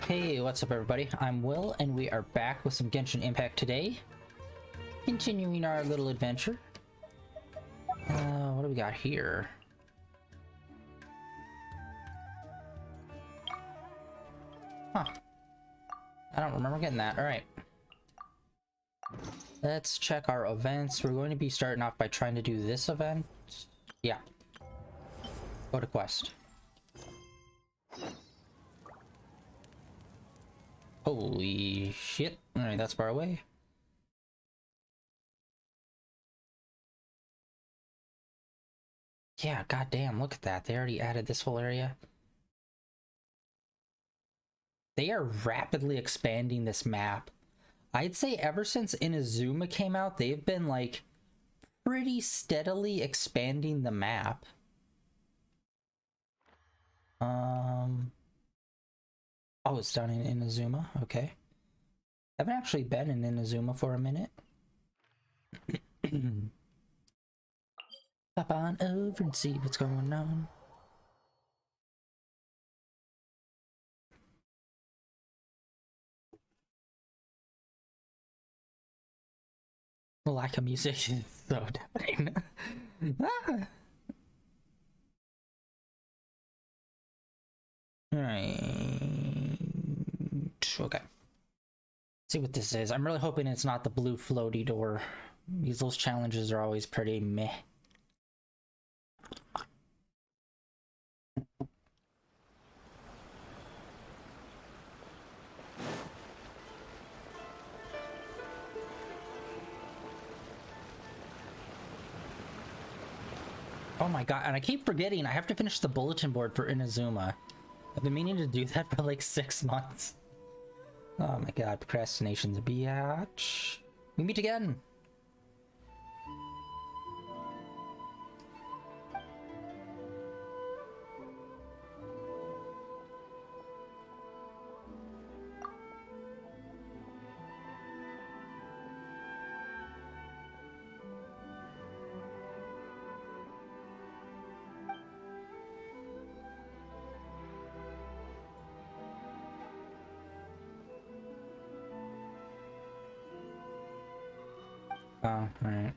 Hey, what's up everybody? I'm Will, and we are back with some Genshin Impact today. Continuing our little adventure. What do we got here? Huh. I don't remember getting that. Alright. Let's check our events. We're going to be starting off by trying to do this event. Yeah. Go to quest. Holy shit. Alright, that's far away. Yeah, goddamn, look at that. They already added this whole area. They are rapidly expanding this map. I'd say ever since Inazuma came out, they've been like pretty steadily expanding the map. Oh, it's down in Inazuma. Okay. Haven't actually been in Inazuma for a minute. Pop on over and see what's going on. The lack of music is so deafening. Ah. Alright. Okay. See what this is. I'm really hoping it's not the blue floaty door. Those challenges are always pretty meh. Oh my god, and I keep forgetting I have to finish the bulletin board for Inazuma. I've been meaning to do that for like 6 months. Oh my god, procrastination's a biatch. We meet again! Oh, alright.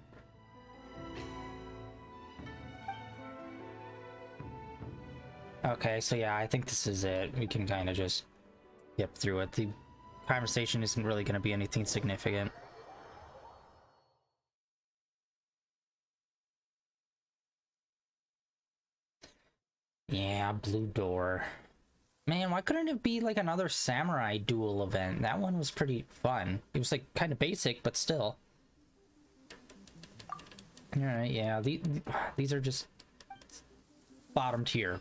Okay, so yeah, I think this is it. We can kind of just skip through it. The conversation isn't really going to be anything significant. Yeah, blue door. Man, why couldn't it be like another samurai duel event? That one was pretty fun. It was like kind of basic, but still. Alright, yeah, these are just bottom tier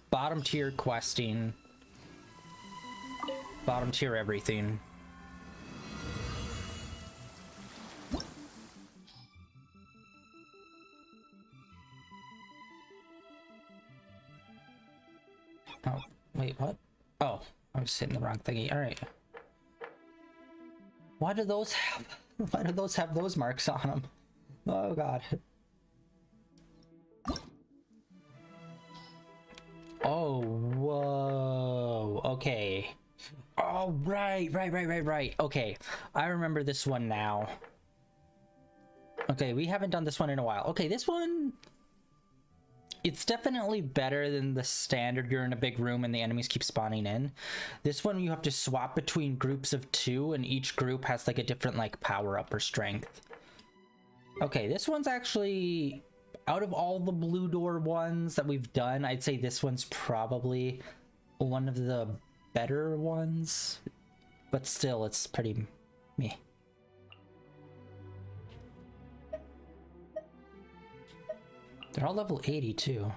questing, bottom tier everything. Oh, wait, what? Oh, I was hitting the wrong thingy. Alright. Why do those have those marks on them? Oh god. Oh, whoa. Okay. Oh, right. Okay, I remember this one now. Okay, we haven't done this one in a while. Okay, this one... It's definitely better than the standard you're in a big room and the enemies keep spawning in. This one you have to swap between groups of 2 and each group has like a different like power-up or strength. Okay, this one's actually... Out of all the blue door ones that we've done, I'd say this one's probably one of the better ones. But still, it's pretty meh. They're all level 80 too.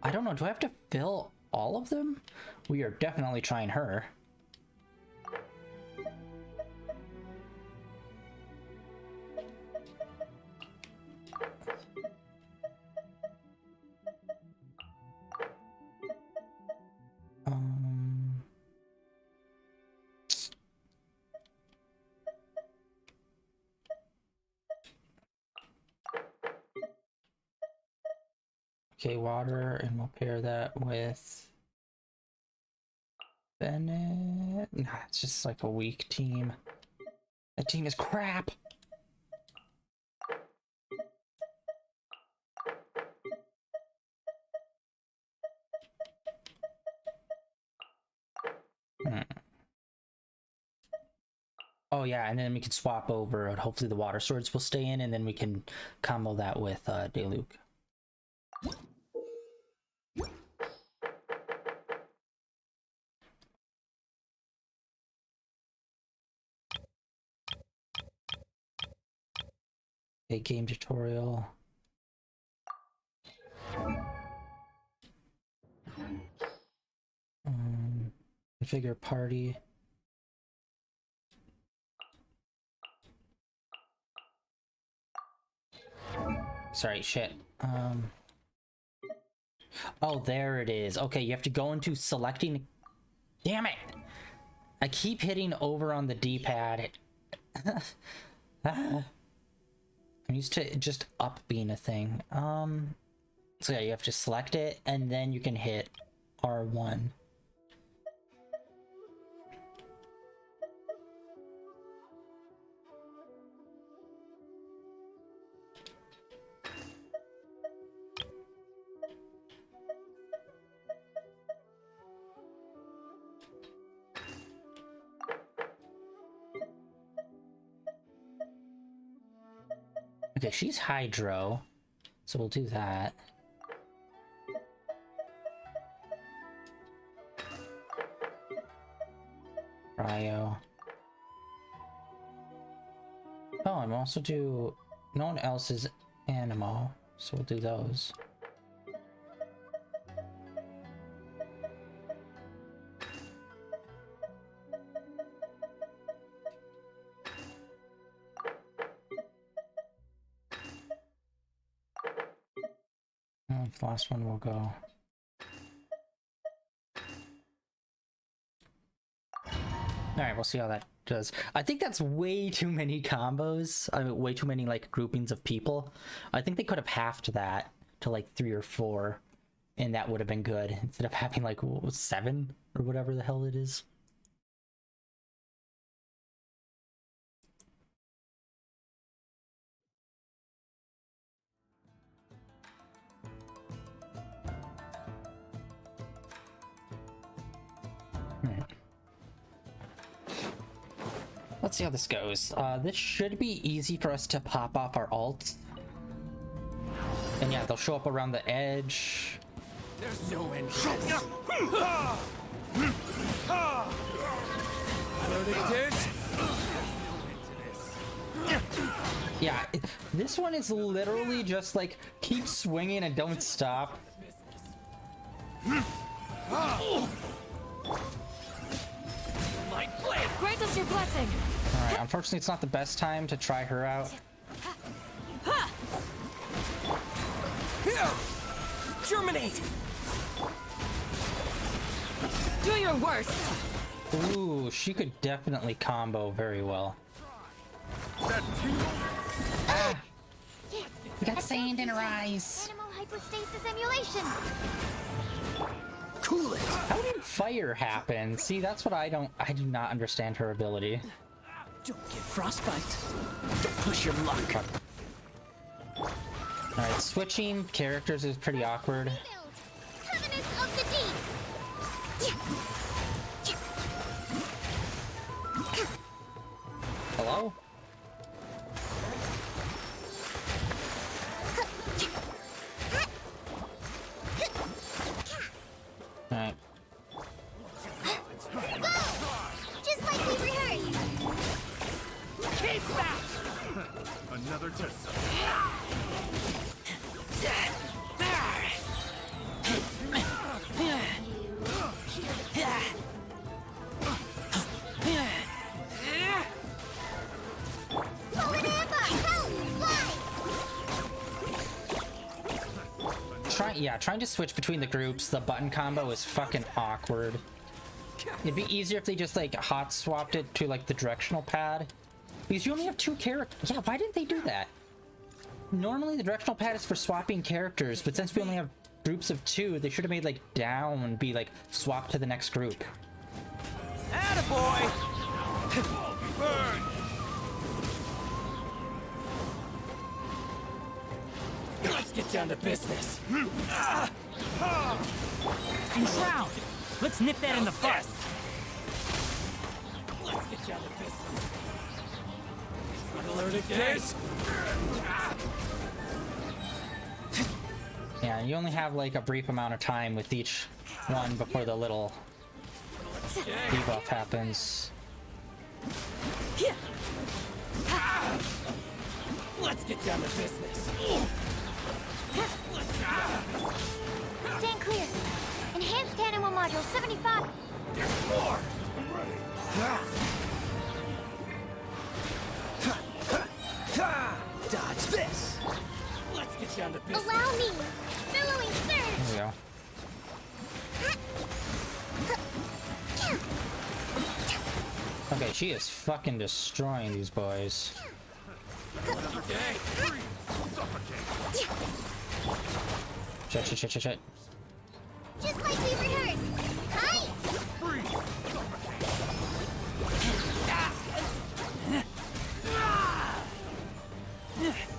I don't know, do I have to fill all of them? We are definitely trying her. Okay, water, and we'll pair that with Bennett. Nah, it's just like a weak team. That team is crap. Oh yeah, and then we can swap over, and hopefully the water swords will stay in, and then we can combo that with Deluge. Okay, game tutorial. Configure party. Sorry, shit. Oh, there it is. Okay, you have to go into selecting. Damn it! I keep hitting over on the D-pad. I'm used to just up being a thing. So yeah, you have to select it, and then you can hit R1. Okay, she's Hydro, so we'll do that. Cryo. Oh, I'm also do... No one else is Animal, so we'll do those. The last one will go. Alright, we'll see how that does. I think that's way too many combos. I mean, way too many, like, groupings of people. I think they could have halved that to, like, 3 or 4, and that would have been good, instead of having, like, 7, or whatever the hell it is. Let's see how this goes. This should be easy for us to pop off our ults. And yeah, they'll show up around the edge. There's no end to this. Yeah, this one is literally just like, keep swinging and don't stop. Grant us your blessing. Alright, unfortunately it's not the best time to try her out. Germinate! Do your worst. Ooh, she could definitely combo very well. Ah! We got sand in her eyes. Animal hypostasis emulation. Cool it! How did fire happen? See, that's what I do not understand her ability. Don't get frostbite. Don't push your luck. Alright, switching characters is pretty awkward. Covenant of the deep. Hello? Alright. Just like we rehearsed. Keep back! Another test. Forward and back. Go! Fly! Trying to switch between the groups, the button combo is fucking awkward. It'd be easier if they just like hot swapped it to like the directional pad. Because you only have 2 characters. Yeah, why didn't they do that? Normally the directional pad is for swapping characters, but since we only have groups of 2, they should have made like down be like swapped to the next group. Attaboy! Burn! Let's get down to business. Drown! Let's nip that in the bud. Let's get down to business. Alert again. Yeah, you only have like a brief amount of time with each one before the little debuff happens. Let's get down to business. Stand clear. Enhanced animal module 75. There's more! I'm ready. Dodge this. Let's get down to business. Allow me. Billowing surge. There we go. Okay, she is fucking destroying these boys. Okay. Suffocate! Shit. Just like we rehearsed. Hi. Freeze! Suffocate!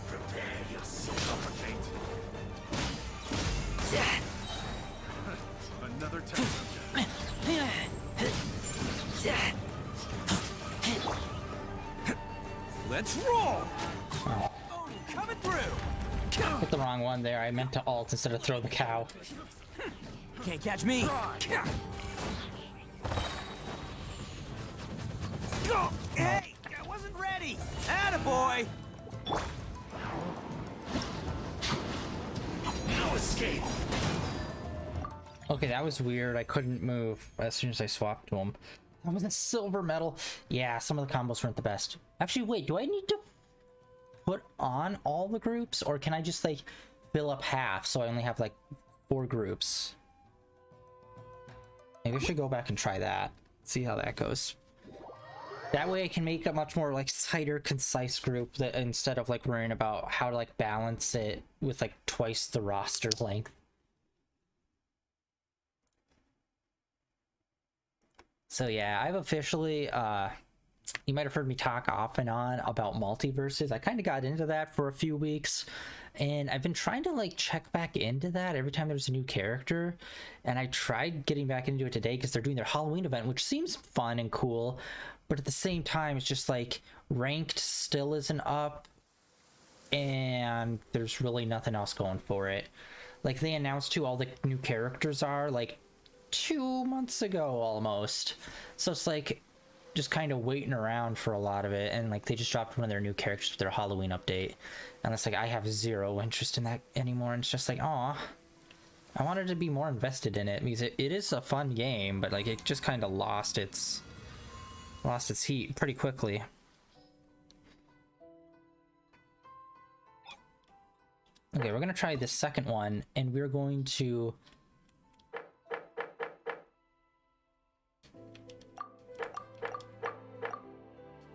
Prepare yourself. Suffocate! Another test subject. Let's roll. Oh, Oh, coming through. hit the wrong one there. I meant to ult instead of throw the cow. Can't catch me. Hey, I wasn't ready. Attaboy. No escape! Okay, that was weird. I couldn't move as soon as I swapped to him. That was a silver medal. Yeah, some of the combos weren't the best. Actually, wait, do I need to put on all the groups? Or can I just, like, fill up half so I only have, like, 4 groups? Maybe I should go back and try that. See how that goes. That way I can make a much more, like, tighter, concise group that instead of, like, worrying about how to, like, balance it with, like, twice the roster length. So yeah, I've officially, you might have heard me talk off and on about multiverses. I kind of got into that for a few weeks, and I've been trying to like check back into that every time there's a new character. And I tried getting back into it today because they're doing their Halloween event, which seems fun and cool, but at the same time, it's just like ranked still isn't up, and there's really nothing else going for it. Like they announced who all the new characters are, like 2 months ago almost, so it's like just kind of waiting around for a lot of it. And like they just dropped one of their new characters with their Halloween update, and it's like I have zero interest in that anymore. And it's just like, aw, I wanted to be more invested in it because it is a fun game, but like it just kind of lost its heat pretty quickly. Okay, we're gonna try this second one, and we're going to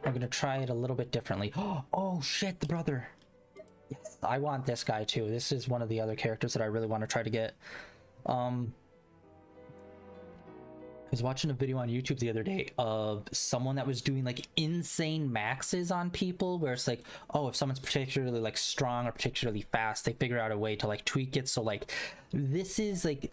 I'm gonna try it a little bit differently. Oh shit, the brother. Yes, I want this guy too. This is one of the other characters that I really want to try to get. I was watching a video on YouTube the other day of someone that was doing like insane maxes on people, where it's like, oh, if someone's particularly like strong or particularly fast, they figure out a way to like tweak it. So like this is like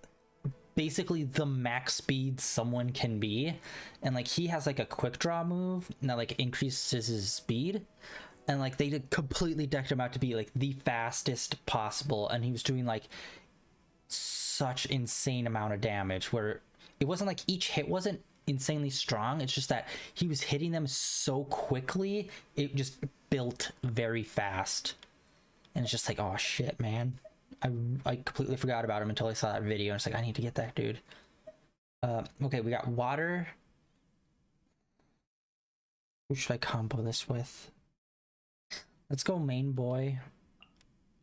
basically the max speed someone can be, and like he has like a quick draw move that like increases his speed, and like they completely decked him out to be like the fastest possible, and he was doing like such insane amount of damage where it wasn't like each hit wasn't insanely strong, it's just that he was hitting them so quickly it just built very fast. And it's just like, oh shit, man, I completely forgot about him until I saw that video, and it's like, I need to get that dude. Okay, we got water. Who should I combo this with? Let's go main boy.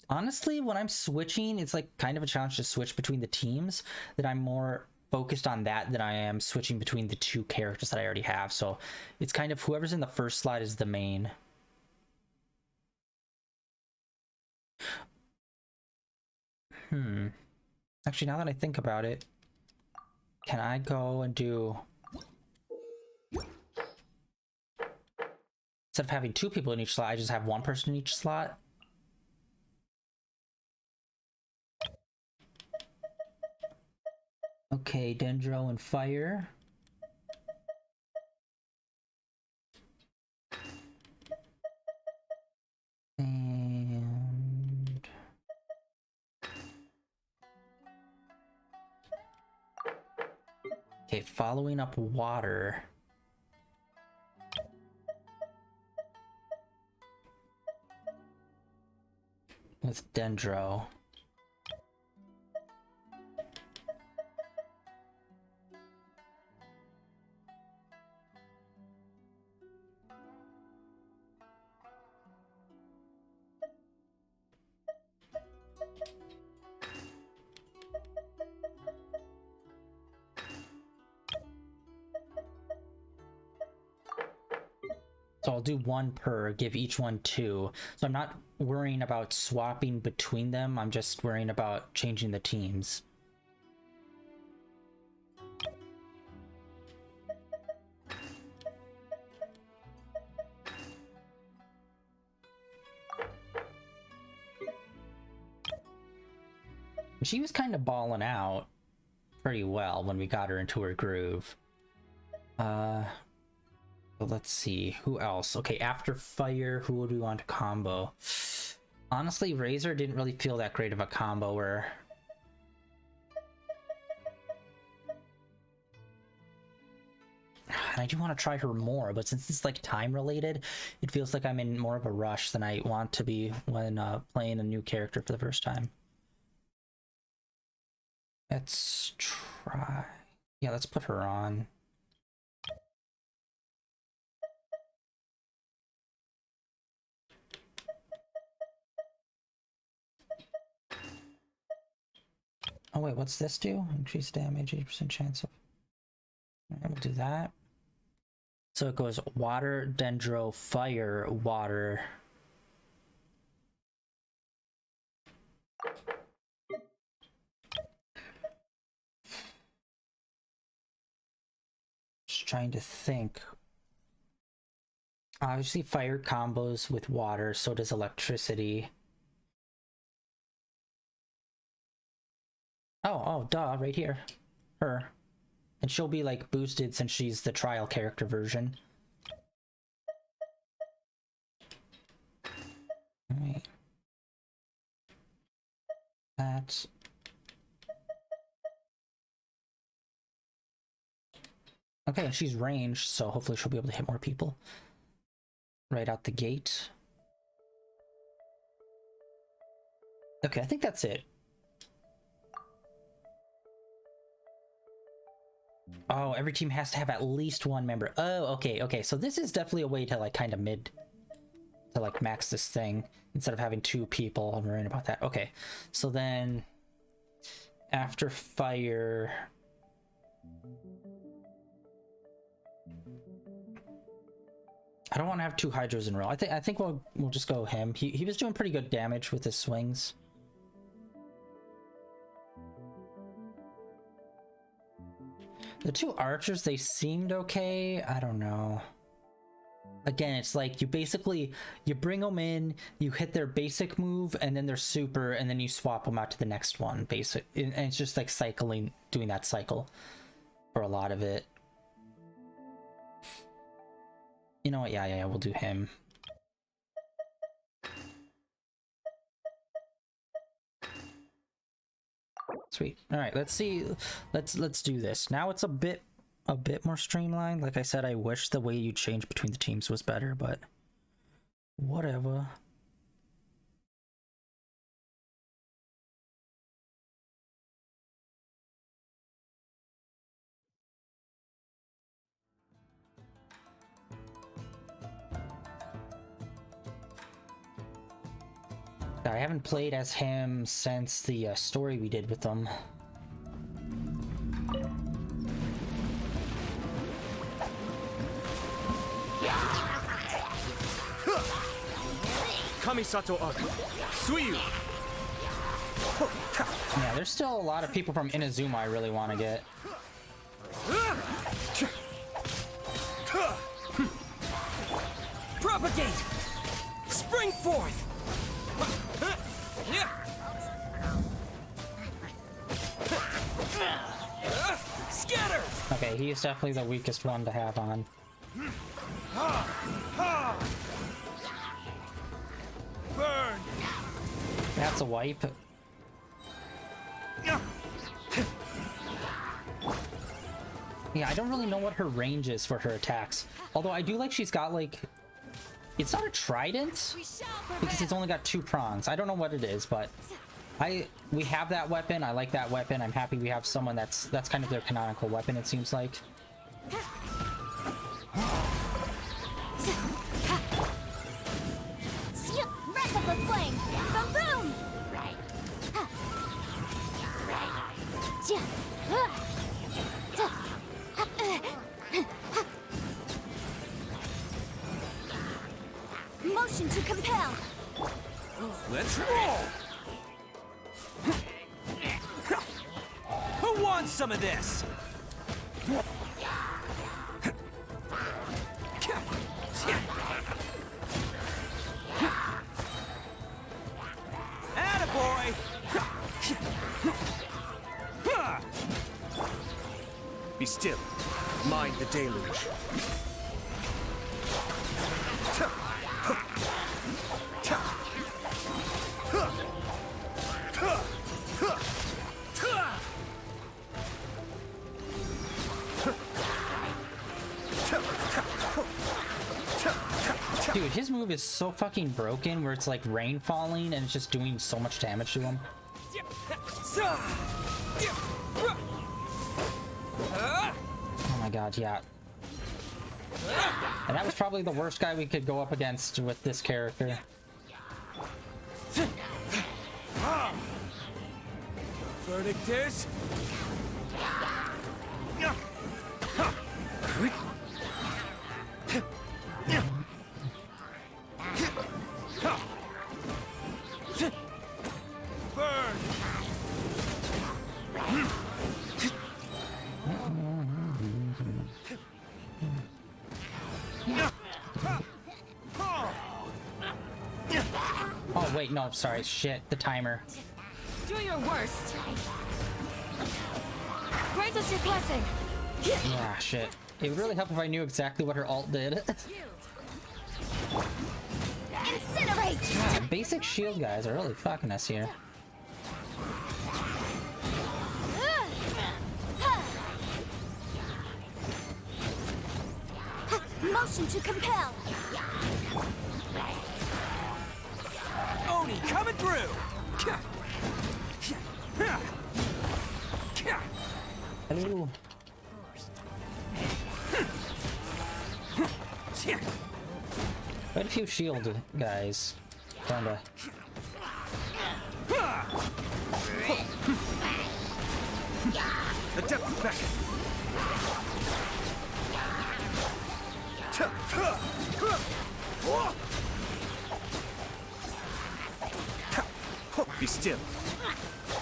Honestly, when I'm switching, it's like kind of a challenge to switch between the teams, that I'm more focused on that than I am switching between the 2 characters that I already have. So it's kind of whoever's in the first slot is the main. Actually, now that I think about it, can I go and do Instead of having 2 people in each slot, I just have 1 person in each slot. Okay, Dendro and Fire. And... okay, following up Water. With Dendro. So I'll do 1 per, give each one 2. So I'm not worrying about swapping between them, I'm just worrying about changing the teams. She was kind of balling out pretty well when we got her into her groove. Let's see, who else? Okay, after Fire, who would we want to combo? Honestly, Razor didn't really feel that great of a combo where... I do want to try her more, but since it's like time related, it feels like I'm in more of a rush than I want to be when playing a new character for the first time. Let's try... yeah, let's put her on. Oh wait, what's this do? Increase damage, 80% chance of... alright, we'll do that. So it goes Water, Dendro, Fire, Water. Just trying to think. Obviously Fire combos with Water, so does Electricity. Oh, duh, right here. Her. And she'll be, like, boosted since she's the trial character version. Alright. That's... okay, she's ranged, so hopefully she'll be able to hit more people. Right out the gate. Okay, I think that's it. Oh, every team has to have at least 1 member. Oh, okay. So this is definitely a way to like kind of like max this thing instead of having 2 people and worrying about that. Okay, so then after Fire, I don't want to have 2 Hydros in a row. I think we'll just go him. He was doing pretty good damage with his swings. The 2 archers, they seemed okay. I don't know. Again, it's like you bring them in, you hit their basic move, and then their super, and then you swap them out to the next one, basic. And it's just like cycling, doing that cycle for a lot of it. You know what? Yeah, we'll do him. Sweet. All right, let's see. Let's do this. Now it's a bit more streamlined. Like I said, I wish the way you change between the teams was better, but whatever. I haven't played as him since the story we did with them. Kamisato Aku. Suiyu. Yeah, there's still a lot of people from Inazuma I really want to get. Propagate. forth! Scatter! Okay, he is definitely the weakest one to have on. Burn! That's a wipe. Yeah, I don't really know what her range is for her attacks. Although I do like she's got like... It's not a trident, We shall because prevail. it's only got 2 prongs. I don't know what it is, but we have that weapon. I like that weapon. I'm happy we have someone that's kind of their canonical weapon, it seems like. Wreck of the flame! Boom boom! Motion to compel! Let's roll! Who wants some of this? Attaboy! Be still. Mind the deluge. Dude, his move is so fucking broken where it's like rain falling and it's just doing so much damage to him. Oh my god, yeah. And that was probably the worst guy we could go up against with this character. Verdict is... Burn! Oh wait, no, sorry, shit, the timer. Do your worst. Grant us your blessing. Yeah, shit. It would really help if I knew exactly what her ult did. Incinerate! God, basic shield guys are really fucking us here. Motion to compel! Oni coming through! Hello. Quite a few shield guys. Kinda. The depths back! Be still.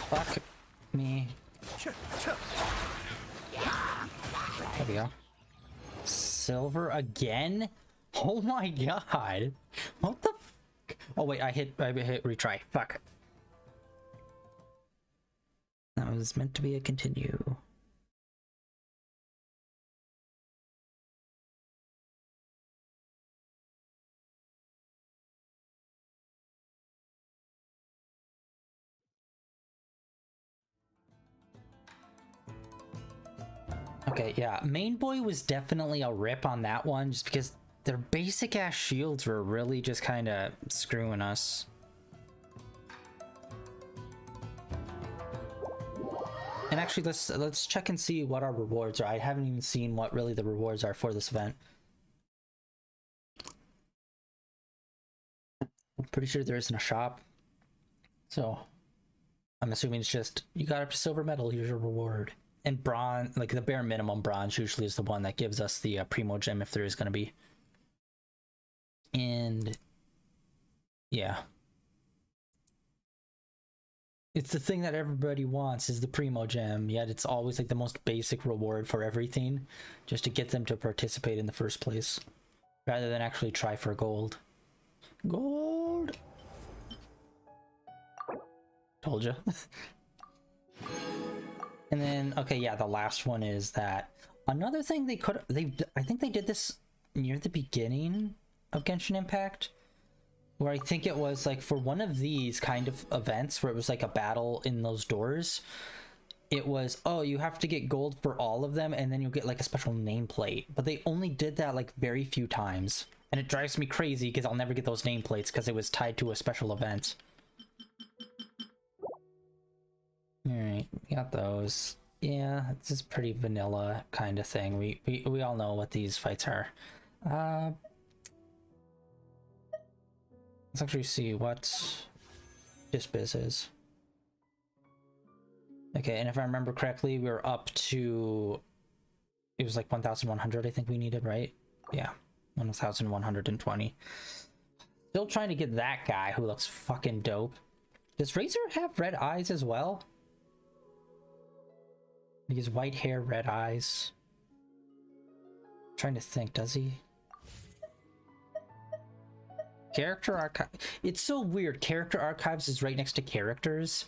Fuck me. There we go. Silver again? Oh my god. What the f— oh wait, I hit retry. Fuck. That was meant to be a continue. Okay, yeah, main boy was definitely a rip on that one just because their basic ass shields were really just kind of screwing us. And actually, let's check and see what our rewards are. I haven't even seen what really the rewards are for this event. I'm pretty sure there isn't a shop. So I'm assuming it's just, you got up to silver medal, here's your reward. And bronze, like the bare minimum bronze usually is the one that gives us the primo gem if there is going to be. And yeah. It's the thing that everybody wants is the primo gem, yet it's always like the most basic reward for everything, just to get them to participate in the first place, rather than actually try for gold. Gold! Told you. And then, okay, yeah, the last one is that another thing I think they did this near the beginning of Genshin Impact, where I think it was like for one of these kind of events where it was like a battle in those doors. It was, oh, you have to get gold for all of them, and then you'll get like a special nameplate. But they only did that like very few times. And it drives me crazy because I'll never get those nameplates because it was tied to a special event. Alright, we got those. Yeah, this is pretty vanilla kind of thing. We all know what these fights are. Let's actually see what this biz is. Okay, and if I remember correctly, we were up to... It was like 1,100 I think we needed, right? Yeah, 1,120. Still trying to get that guy who looks fucking dope. Does Razor have red eyes as well? He has white hair, red eyes. I'm trying to think, does he? Character archive. It's so weird. Character archives is right next to characters.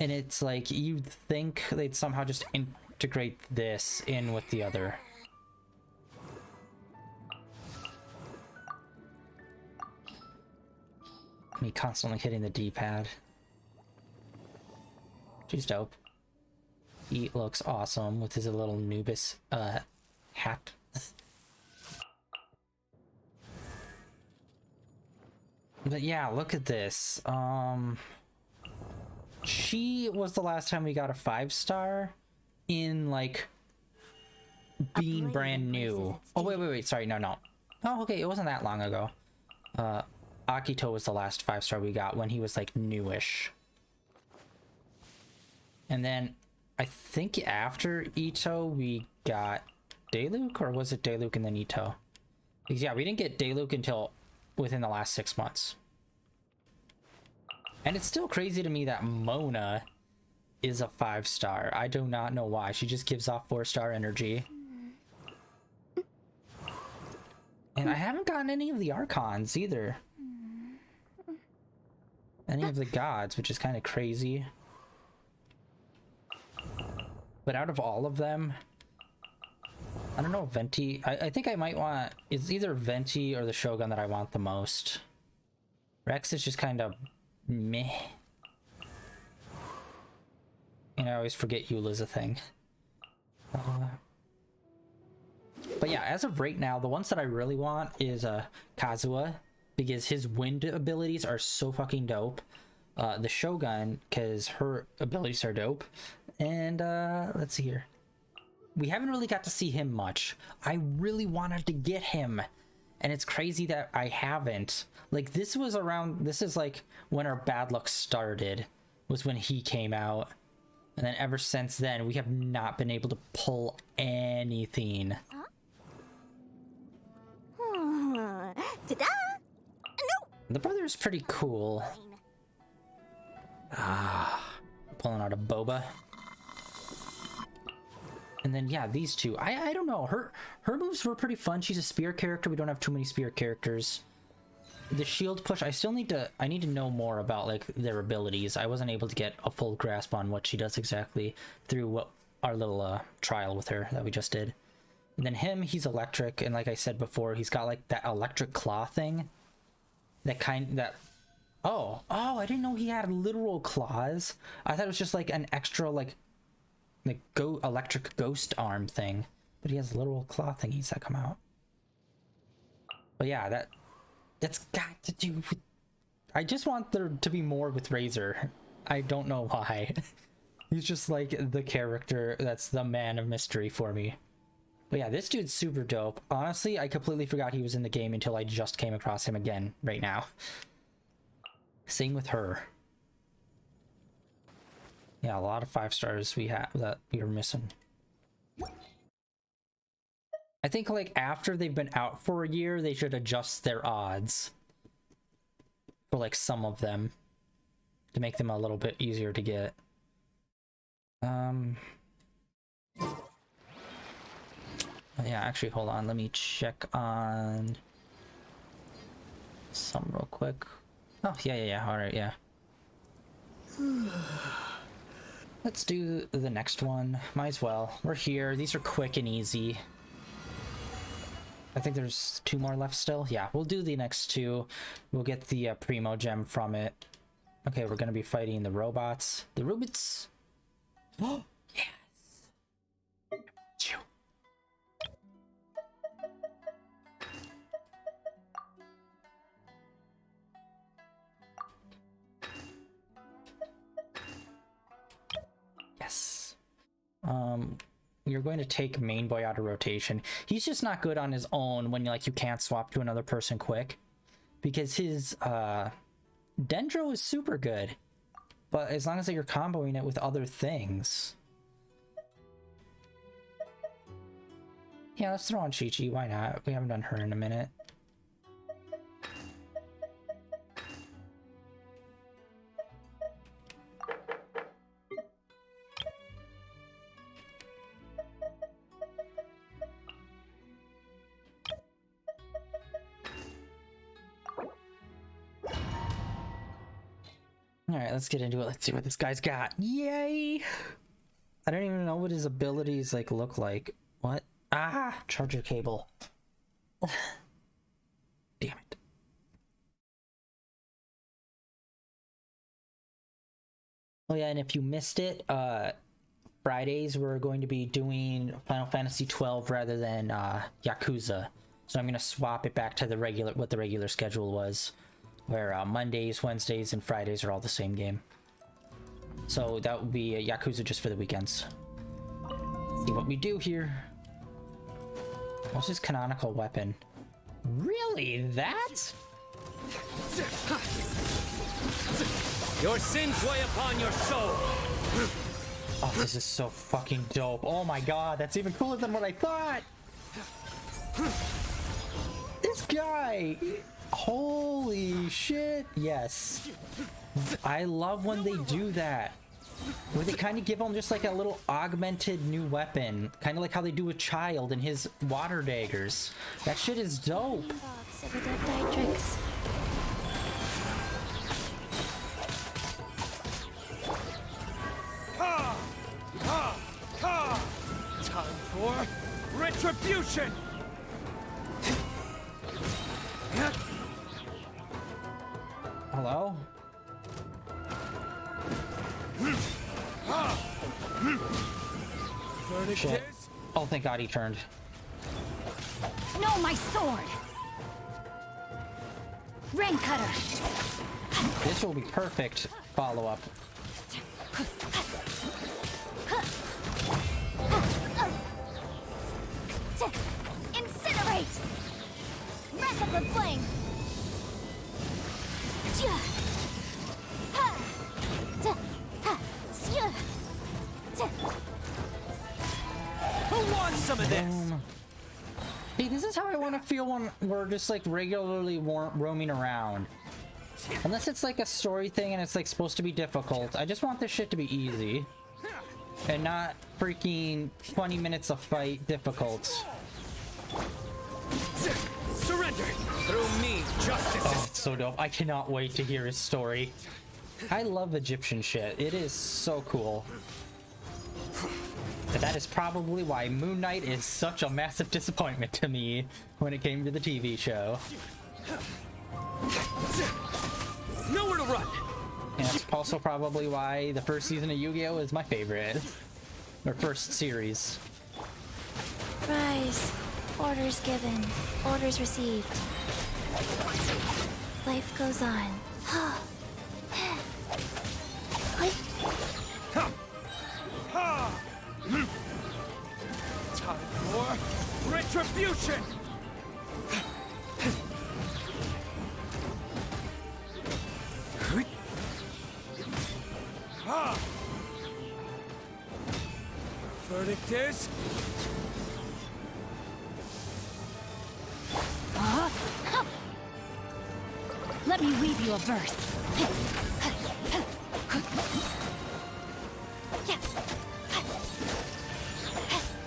And it's like, you'd think they'd somehow just integrate this in with the other. Me constantly hitting the D-pad. She's dope. He looks awesome with his little Nubis hat. But yeah, look at this. She was the last time we got a 5-star in like being brand new. Oh wait, sorry, no. Oh, okay, it wasn't that long ago. Akito was the last 5-star we got when he was like newish. And then I think after Ito we got Dayluk, or was it Dayluk and then Ito? Because yeah, we didn't get Dayluk until within the last 6 months. And it's still crazy to me that Mona is a 5-star. I do not know why. She just gives off 4-star energy. And I haven't gotten any of the Archons either. Any of the gods, which is kind of crazy. But out of all of them, I don't know, Venti. I think I might want... It's either Venti or the Shogun that I want the most. Rex is just kind of meh. And I always forget Eula's a thing. But yeah, as of right now, the ones that I really want is Kazuha, because his wind abilities are so fucking dope. The Shogun, because her abilities are dope. And let's see here. We haven't really got to see him much. I really wanted to get him, and it's crazy that I haven't. Like, this was around... This is like when our bad luck started, was when he came out. And then ever since then, we have not been able to pull anything. Ta-da! No! The brother is pretty cool. Pulling out a boba. And then yeah, these two. I don't know. Her moves were pretty fun. She's a spear character. We don't have too many spear characters. The shield push, I need to know more about like their abilities. I wasn't able to get a full grasp on what she does exactly through our little trial with her that we just did. And then him, he's electric, and like I said before, he's got like that electric claw thing. Oh, I didn't know he had literal claws. I thought it was just like an extra like electric ghost arm thing. But he has literal claw thingies that come out. But yeah, that's got to do with... I just want there to be more with Razor. I don't know why. He's just like the character that's the man of mystery for me. But yeah, this dude's super dope. Honestly, I completely forgot he was in the game until I just came across him again right now. Same with her. Yeah, a lot of 5-stars we have that we are missing. I think like after they've been out for a year, they should adjust their odds for like some of them to make them a little bit easier to get. Yeah, actually, hold on. Let me check on some real quick. Oh, yeah. All right, yeah. Let's do the next one. Might as well. We're here. These are quick and easy. I think there's 2 more left still. Yeah, we'll do the next 2. We'll get the Primo gem from it. Okay, we're gonna be fighting the robots. The robots. Oh, yes. Chew. Yes. You're going to take main boy out of rotation. He's just not good on his own when you can't swap to another person quick, because his Dendro is super good, but as long as you're comboing it with other things. Yeah, let's throw on Chi-Chi. Why not? We haven't done her in a minute. Alright, let's get into it. Let's see what this guy's got. Yay! I don't even know what his abilities look like. What? Ah! Charger cable. Damn it. Oh yeah, and if you missed it, Fridays we're going to be doing Final Fantasy 12 rather than Yakuza. So I'm gonna swap it back to the regular schedule was, where Mondays, Wednesdays, and Fridays are all the same game. So that would be Yakuza just for the weekends. Let's see what we do here. What's his canonical weapon? Really? That? Your sins weigh upon your soul. Oh, this is so fucking dope. Oh my god, that's even cooler than what I thought. This guy. Holy shit. Yes. I love when they do that. Where they kind of give him just a little augmented new weapon. Kind of like how they do with Child and his water daggers. That shit is dope. Box of Adepti Ha! Ha! Ha! Time for retribution! Hello? Shit. Oh, thank god he turned. No, my sword! Rain cutter! This will be perfect follow-up. Incinerate! Wreck of the flame! Who wants some of this? See, this is how I want to feel when we're just regularly roaming around. Unless it's a story thing and it's supposed to be difficult. I just want this shit to be easy. And not freaking 20 minutes of fight difficult. Surrender! Through me, justice Oh, is... it's so dope. I cannot wait to hear his story. I love Egyptian shit. It is so cool. But that is probably why Moon Knight is such a massive disappointment to me when it came to the TV show. Nowhere to run! And that's also probably why the first season of Yu-Gi-Oh! Is my favorite. Or first series. Rise. Orders given. Orders received. Life goes on. Ha! Time for retribution! Ha! Verdict is... Let me weave you a verse.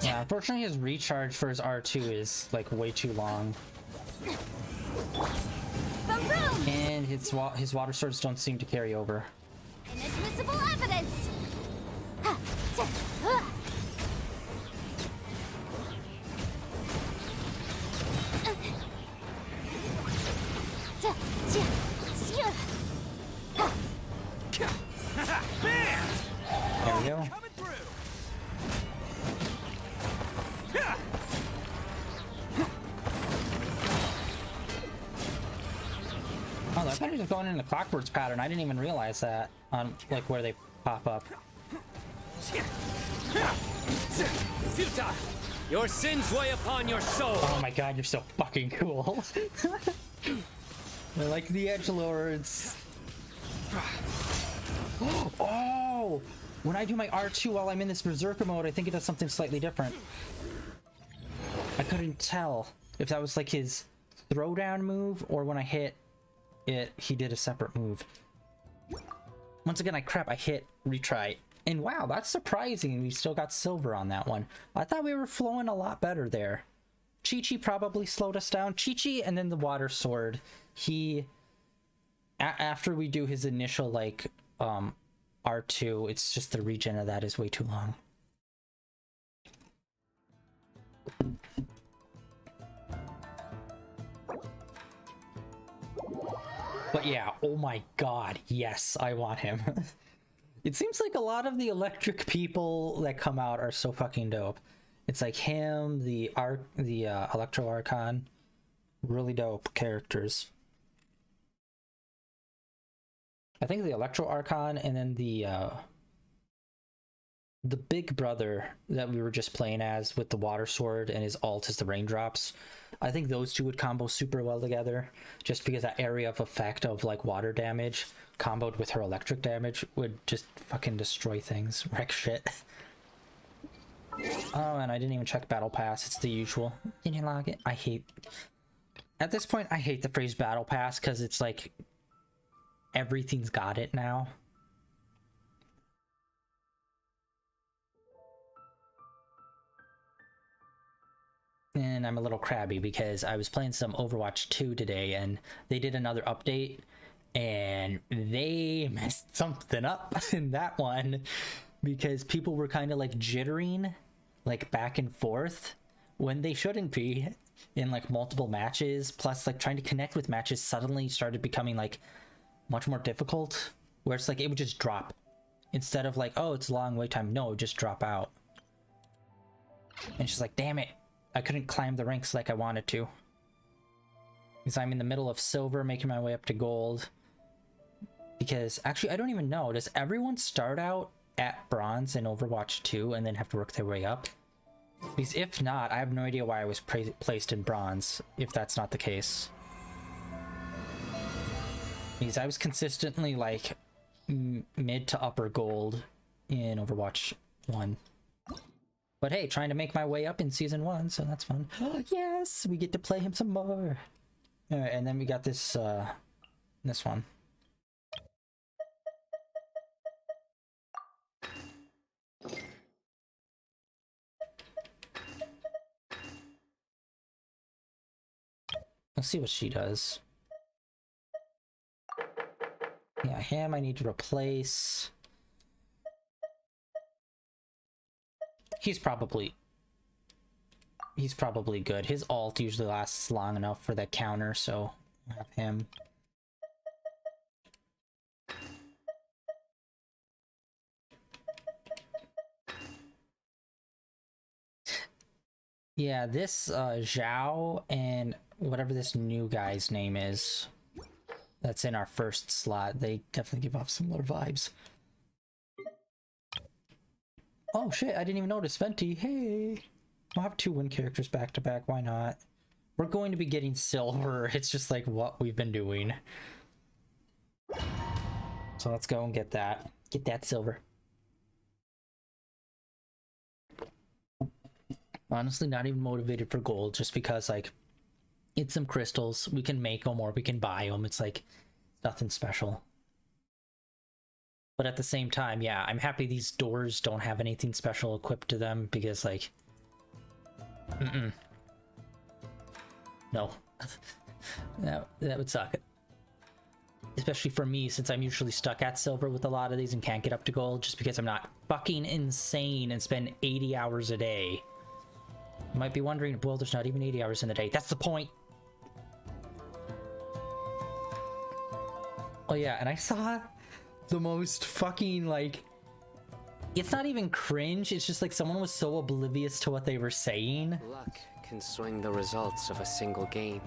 Yeah, unfortunately his recharge for his R2 is way too long. And his water swords don't seem to carry over. Inadmissible evidence! There we go. Coming through. Oh, they're kind of just going in the clockworks pattern. I didn't even realize that on like where they pop up. Futile. Your sins weigh upon your soul. Oh my god, you're so fucking cool. They're like the edgelords. Oh! When I do my R2 while I'm in this berserker mode, I think it does something slightly different. I couldn't tell if that was like his throwdown move or when I hit it, he did a separate move. Once again, I hit retry. And wow, that's surprising. We still got silver on that one. I thought we were flowing a lot better there. Chi-Chi probably slowed us down. Chi-Chi and then the water sword. He, after we do his initial like R2, it's just the regen of that is way too long. But yeah, oh my god, yes, I want him. It seems like a lot of the electric people that come out are so fucking dope. It's like him, the Electro Archon, really dope characters. I think the Electro Archon and then the big brother that we were just playing as with the water sword and his alt is the raindrops. I think those two would combo super well together, just because that area of effect of like water damage comboed with her electric damage would just fucking destroy things, wreck shit. Oh, and I didn't even check battle pass. It's the usual. Did you log it? At this point, I hate the phrase battle pass because it's like everything's got it now. And I'm a little crabby because I was playing some Overwatch 2 today and they did another update and they messed something up in that one because people were kind of like jittering like back and forth when they shouldn't be in like multiple matches, plus like trying to connect with matches suddenly started becoming like much more difficult, where it's like it would just drop instead of like, oh, it's a long wait time. No, it would just drop out. And she's like, damn it, I couldn't climb the ranks like I wanted to because I'm in the middle of silver making my way up to gold. Because actually, I don't even know, does everyone start out at bronze in Overwatch 2 and then have to work their way up? Because if not, I have no idea why I was placed in bronze, if that's not the case. Because I was consistently like mid to upper gold in Overwatch 1. But hey, trying to make my way up in Season 1, so that's fun. Yes, we get to play him some more. Alright, and then we got this, this one. Let's see what she does. Yeah, him I need to replace. He's probably good. His ult usually lasts long enough for that counter, so I'll have him. Yeah, this Zhao and whatever this new guy's name is that's in our first slot, they definitely give off similar vibes. Oh shit, I didn't even notice Venti. Hey, I'll have 2 win characters back to back. Why not? We're going to be getting silver. It's just like what we've been doing. So let's go and get that. Get that silver. Honestly, not even motivated for gold, just because like it's some crystals. We can make them or we can buy them. It's like nothing special. But at the same time, yeah, I'm happy these doors don't have anything special equipped to them because like, no, that would suck. especially for me, since I'm usually stuck at silver with a lot of these and can't get up to gold just because I'm not fucking insane and spend 80 hours a day. You might be wondering, well, there's not even 80 hours in the day. That's the point. Oh yeah, and I saw the most fucking, like, it's not even cringe, it's just like someone was so oblivious to what they were saying. Luck can swing the results of a single game,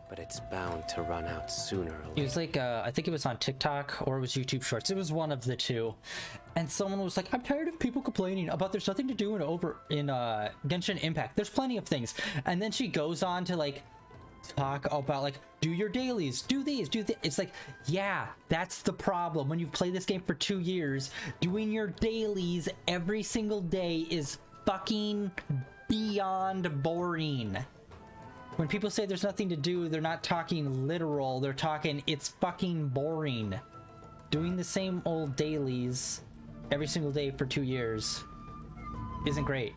but it's bound to run out sooner or later. It was like, I think it was on TikTok or it was YouTube Shorts. It was one of the two. And someone was like, I'm tired of people complaining about there's nothing to do in Genshin Impact. There's plenty of things. And then she goes on to like talk about like, do your dailies, do these, do this. It's like, yeah, that's the problem. When you've played this game for 2 years, doing your dailies every single day is fucking beyond boring. When people say there's nothing to do, they're not talking literal. They're talking, it's fucking boring. Doing the same old dailies every single day for 2 years isn't great.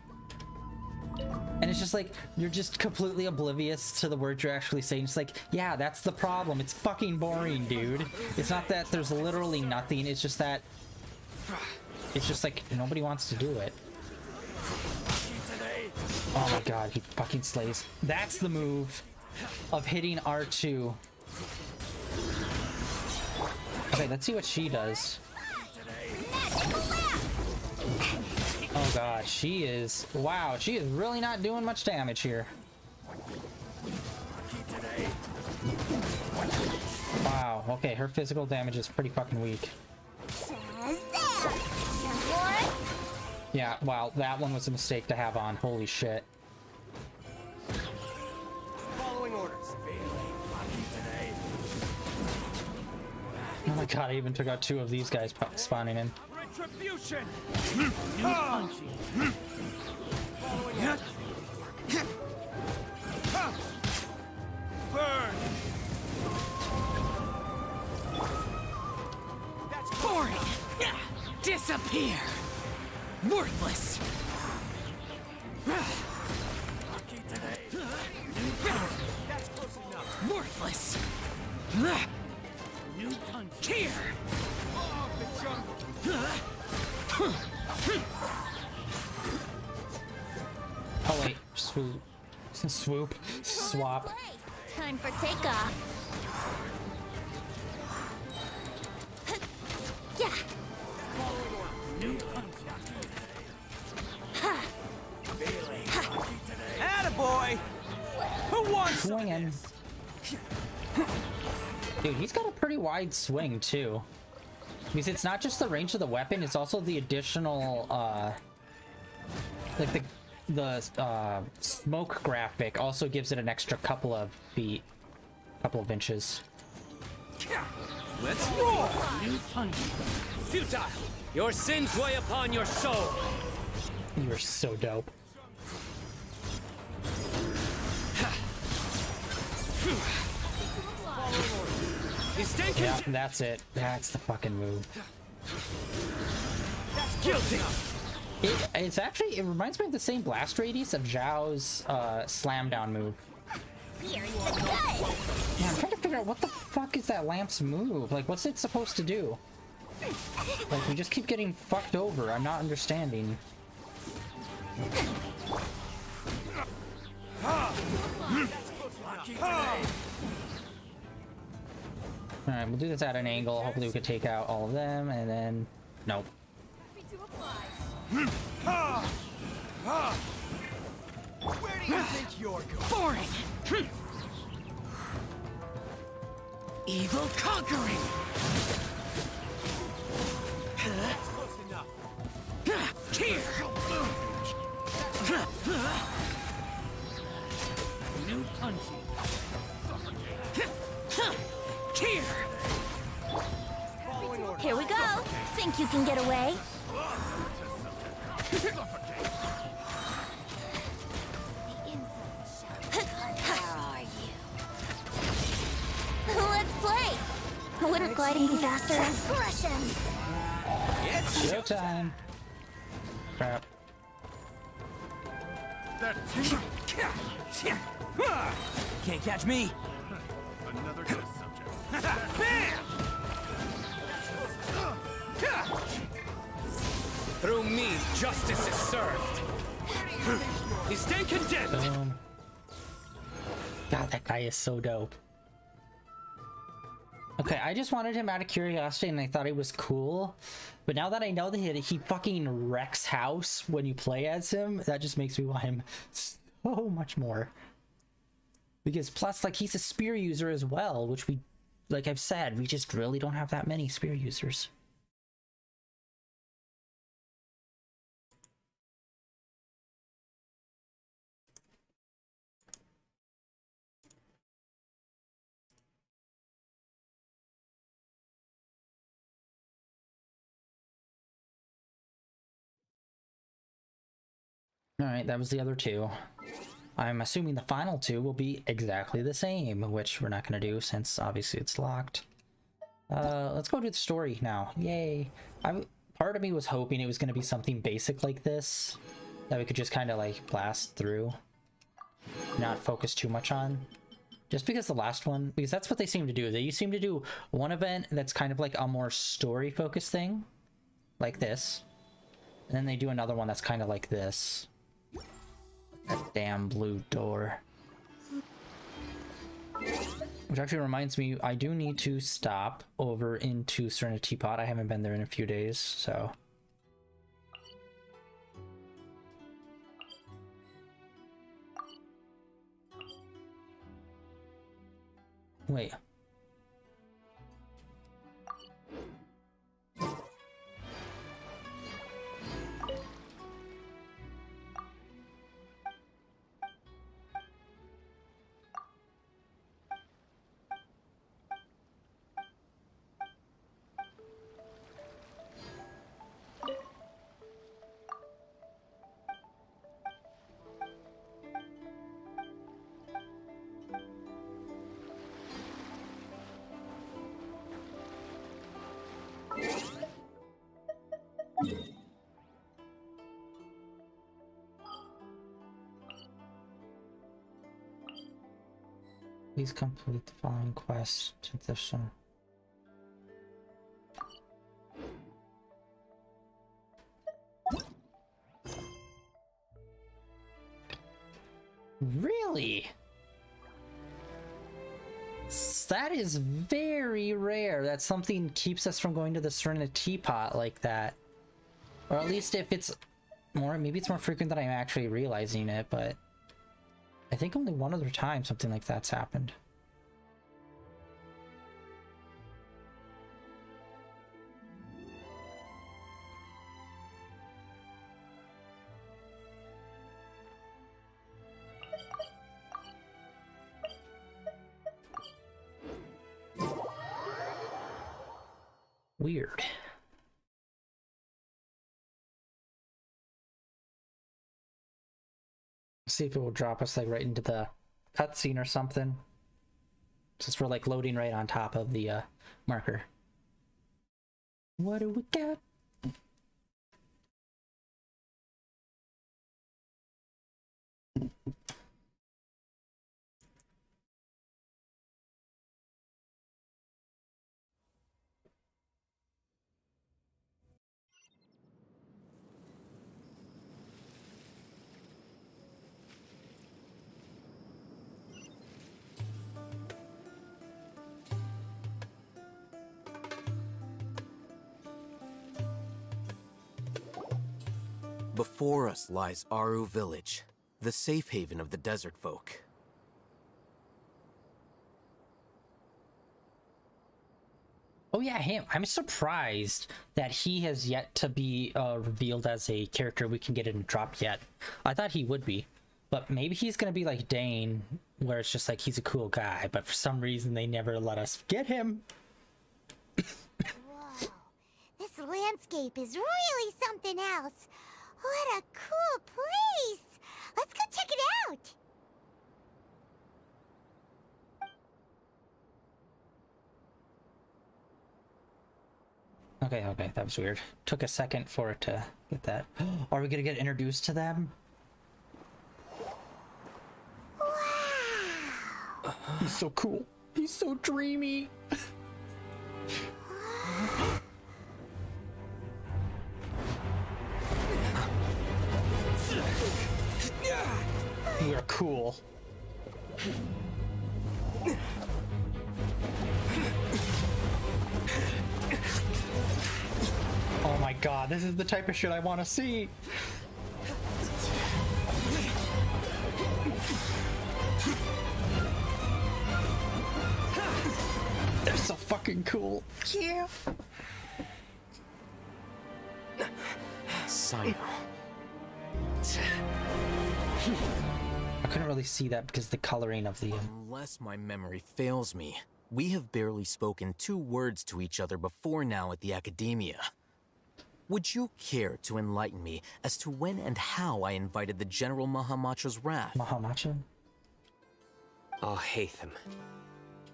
And it's just like, you're just completely oblivious to the words you're actually saying. It's like, yeah, that's the problem. It's fucking boring, dude. It's not that there's literally nothing. It's just that, it's just like, nobody wants to do it. Oh my god, he fucking slays. That's the move of hitting R2. Okay, let's see what she does. Oh god, she is... Wow, she is really not doing much damage here. Wow, okay, her physical damage is pretty fucking weak. Yeah, wow, that one was a mistake to have on. Holy shit. Following orders. Oh my god, I even took out 2 of these guys spawning in. Retribution. Burn. That's boring. Disappear. Worthless. Lucky today. That's close enough. Worthless. New punch. Here. Off the jungle. Oh wait, swoop. Swoop. Swap. Time for takeoff. Yeah. New punch. Attaboy! Who wants Swinging. Dude, he's got a pretty wide swing too. Because it's not just the range of the weapon, it's also the additional, like the smoke graphic also gives it an extra couple of feet, couple of inches. Let's roll! New punch. Futile! Your sins weigh upon your soul! You are so dope. Yeah, that's it. That's the fucking move. That's guilty! It's actually, it reminds me of the same blast radius of Zhao's slam down move. Here's the good. Yeah, I'm trying to figure out what the fuck is that lamp's move? Like, what's it supposed to do? Like, we just keep getting fucked over. I'm not understanding. Alright, we'll do this at an angle. Hopefully we could take out all of them, and then... Nope. Where do you think you're going? Boring. Evil conquering. That's close enough. Here. New punching. Here. Following orders. Here we go. Think you can get away? Let's play. Wouldn't gliding be faster? Transgressions. It's Showtime! Crap. Can't catch me. Another good subject. Through me, justice is served. You stay condemned. God, that guy is so dope. Okay, I just wanted him out of curiosity and I thought he was cool. But now that I know that he fucking wrecks house when you play as him, that just makes me want him so much more. Because plus, like, he's a spear user as well, which we, like I've said, we just really don't have that many spear users. Alright, that was the other two. I'm assuming the final two will be exactly the same, which we're not going to do since obviously it's locked. Let's go to the story now. Yay. Part of me was hoping it was going to be something basic like this that we could just kind of like blast through, not focus too much on. Just because the last one, because that's what they seem to do. They seem to do one event that's kind of like a more story focused thing, like this. And then they do another one that's kind of like this. That damn blue door. Which actually reminds me, I do need to stop over into Serenity Pot. I haven't been there in a few days, so... Wait. Please complete the following quest to this one. Really? That is very rare that something keeps us from going to the Serenity Pot like that. Or at least if it's more, maybe it's more frequent than I'm actually realizing it, but I think only one other time something like that's happened. Weird. See if it will drop us like right into the cutscene or something, since we're like loading right on top of the marker. What do we got? Before us lies Aru Village, the safe haven of the desert folk. Oh yeah, him. I'm surprised that he has yet to be revealed as a character we can get in drop yet. I thought he would be, but maybe he's gonna be like Dane, where it's just like he's a cool guy, but for some reason they never let us get him. Whoa, this landscape is really something else. What a cool place! Let's go check it out! Okay, that was weird. Took a second for it to get that. Are we gonna get introduced to them? Wow! He's so cool. He's so dreamy. We are cool. Oh my god, this is the type of shit I want to see. They're so fucking cool. Yeah. Sino. I couldn't really see that because the coloring of the Unless my memory fails me, we have barely spoken 2 words to each other before now at the Academia. Would you care to enlighten me as to when and how I invited the General Mahamatra's wrath? Mahamacha? Hatham,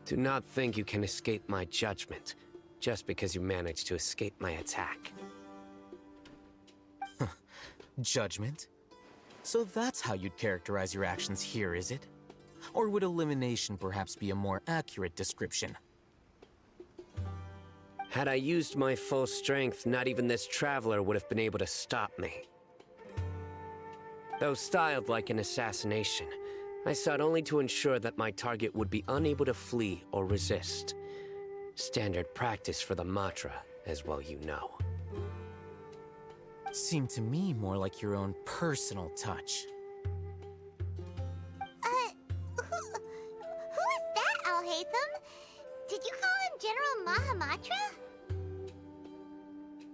do not think you can escape my judgment just because you managed to escape my attack. Judgment? So that's how you'd characterize your actions here, is it? Or would elimination perhaps be a more accurate description? Had I used my full strength, not even this traveler would have been able to stop me. Though styled like an assassination, I sought only to ensure that my target would be unable to flee or resist. Standard practice for the Matra, as well you know. Seemed to me more like your own personal touch. Who is that, Alhaitham? Did you call him General Mahamatra?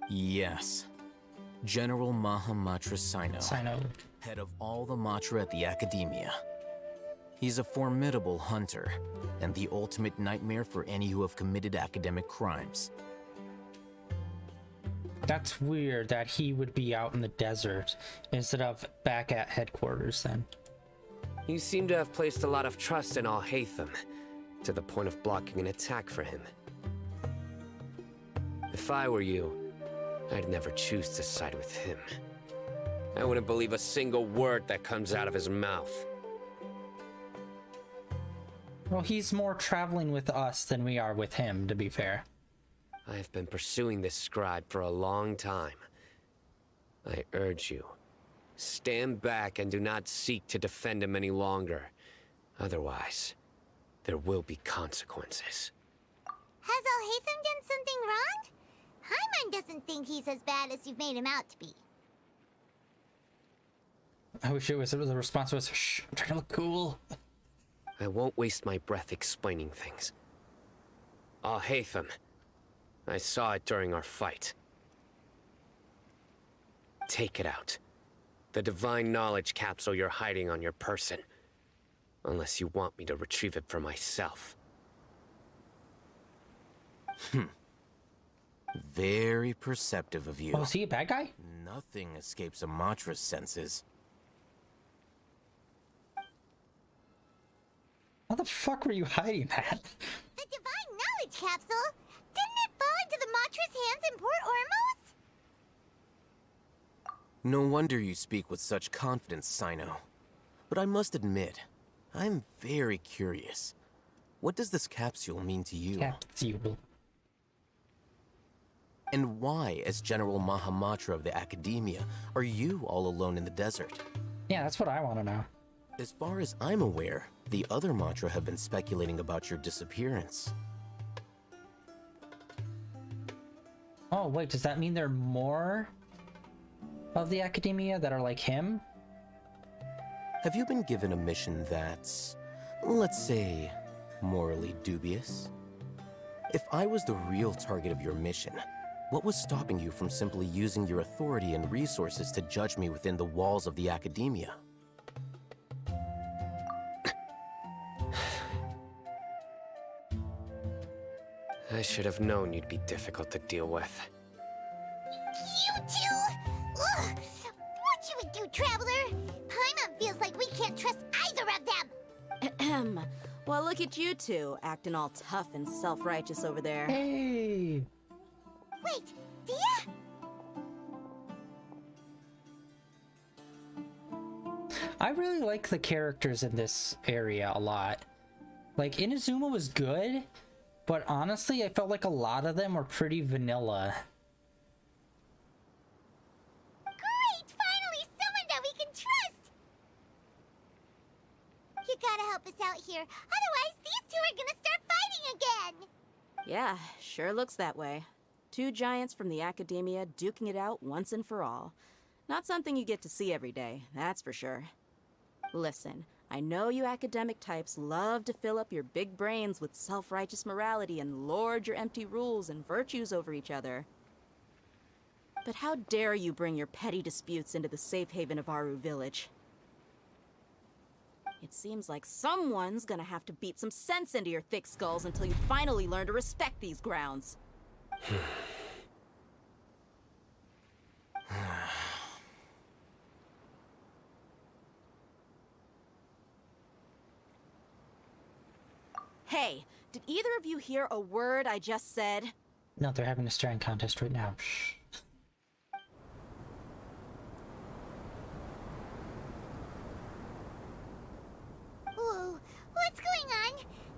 Yes. General Mahamatra Sino. Sino. Head of all the Matra at the Academia. He's a formidable hunter, and the ultimate nightmare for any who have committed academic crimes. That's weird that he would be out in the desert instead of back at headquarters then. You seem to have placed a lot of trust in Alhaitham, to the point of blocking an attack for him. If I were you, I'd never choose to side with him. I wouldn't believe a single word that comes out of his mouth. Well, he's more traveling with us than we are with him, to be fair. I have been pursuing this scribe for a long time. I urge you, stand back and do not seek to defend him any longer. Otherwise, there will be consequences. Has Alhaitham done something wrong? Hyman doesn't think he's as bad as you've made him out to be. I wish the response was, shh, I'm trying to look cool. I won't waste my breath explaining things. Alhaitham, I saw it during our fight. Take it out. The divine knowledge capsule you're hiding on your person. Unless you want me to retrieve it for myself. Very perceptive of you. Oh, is he a bad guy? Nothing escapes a Matra's senses. How the fuck were you hiding that? The divine knowledge capsule? Didn't it fall into the Matra's hands in Port Ormos? No wonder you speak with such confidence, Sino. But I must admit, I'm very curious. What does this capsule mean to you? Capsule. And why, as General Mahamatra of the Academia, are you all alone in the desert? Yeah, that's what I want to know. As far as I'm aware, the other Matra have been speculating about your disappearance. Oh, wait, does that mean there are more of the Academia that are like him? Have you been given a mission that's, let's say, morally dubious? If I was the real target of your mission, what was stopping you from simply using your authority and resources to judge me within the walls of the Academia? I should have known you'd be difficult to deal with. You two? Ugh! What you would do, Traveler? Paimon feels like we can't trust either of them! Ahem. Well, look at you two, acting all tough and self-righteous over there. Hey! Wait, Dia? I really like the characters in this area a lot. Like, Inazuma was good, but honestly, I felt like a lot of them were pretty vanilla. Great! Finally, someone that we can trust! You gotta help us out here. Otherwise, these two are gonna start fighting again! Yeah, sure looks that way. Two giants from the academia duking it out once and for all. Not something you get to see every day, that's for sure. Listen, I know you academic types love to fill up your big brains with self-righteous morality and lord your empty rules and virtues over each other. But how dare you bring your petty disputes into the safe haven of Aru Village? It seems like someone's gonna have to beat some sense into your thick skulls until you finally learn to respect these grounds. Hey, did either of you hear a word I just said? No, they're having a staring contest right now. Shh. Whoa, what's going on?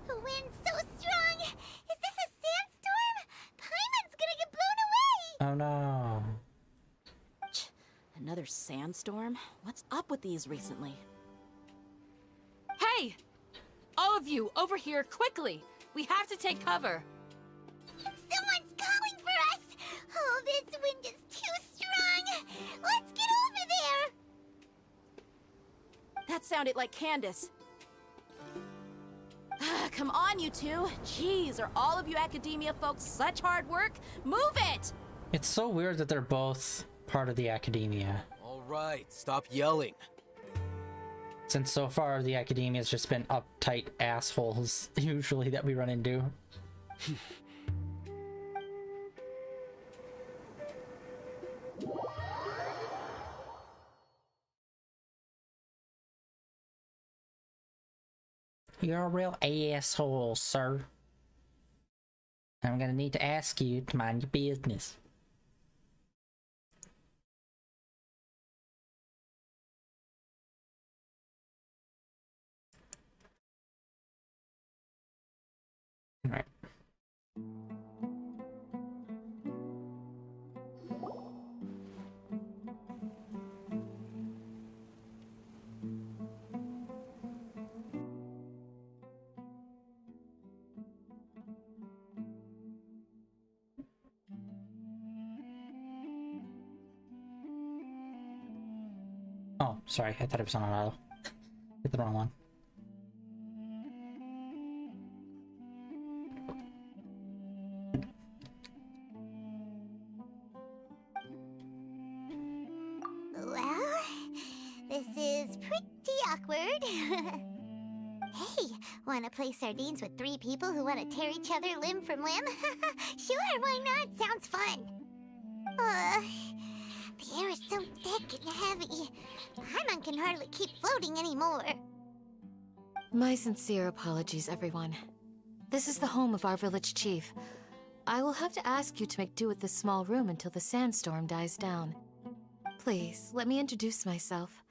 The wind's so strong! Is this a sandstorm? Paimon's gonna get blown away! Oh no. Another sandstorm? What's up with these recently? Hey! All of you, over here, quickly! We have to take cover! Someone's calling for us! Oh, this wind is too strong! Let's get over there! That sounded like Candace. Come on, you two. Jeez, are all of you academia folks such hard work? Move it! It's so weird that they're both part of the academia. All right, stop yelling. Since so far the academia has just been uptight assholes, usually, that we run into. You're a real asshole, sir. I'm gonna need to ask you to mind your business. Alright. Oh, sorry, I thought it was on auto. Hit the wrong one. Well, this is pretty awkward. Hey, wanna play sardines with three people who wanna tear each other limb from limb? Sure, why not? Sounds fun. The air is so thick and heavy. Paimon can hardly keep floating anymore. My sincere apologies, everyone. This is the home of our village chief. I will have to ask you to make do with this small room until the sandstorm dies down. Please, let me introduce myself.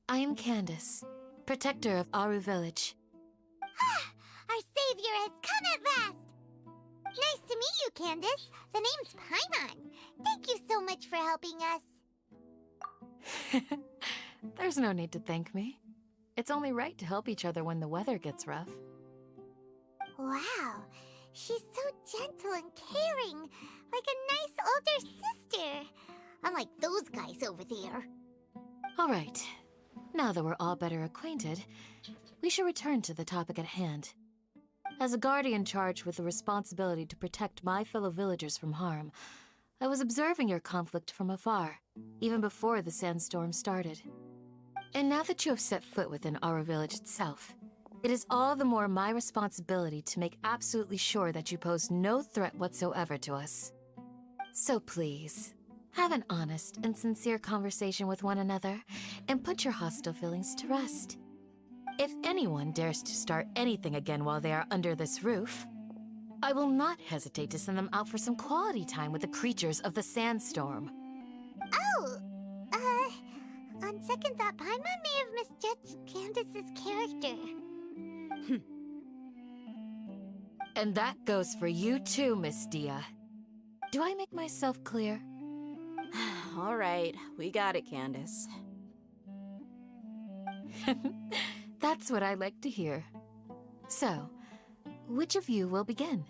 I am Candace, protector of Aru Village. Our savior has come at last! Nice to meet you, Candace. The name's Paimon. Thank you so much for helping us. There's no need to thank me. It's only right to help each other when the weather gets rough. Wow, she's so gentle and caring, like a nice older sister. Unlike those guys over there. All right. Now that we're all better acquainted, we should return to the topic at hand. As a guardian charged with the responsibility to protect my fellow villagers from harm, I was observing your conflict from afar, even before the sandstorm started. And now that you have set foot within our village itself, it is all the more my responsibility to make absolutely sure that you pose no threat whatsoever to us. So please, have an honest and sincere conversation with one another, and put your hostile feelings to rest. If anyone dares to start anything again while they are under this roof, I will not hesitate to send them out for some quality time with the creatures of the sandstorm. Oh, on second thought, Paimon may have misjudged Candace's character. And that goes for you too, Miss Dia. Do I make myself clear? All right, we got it, Candace. That's what I like to hear. So, which of you will begin?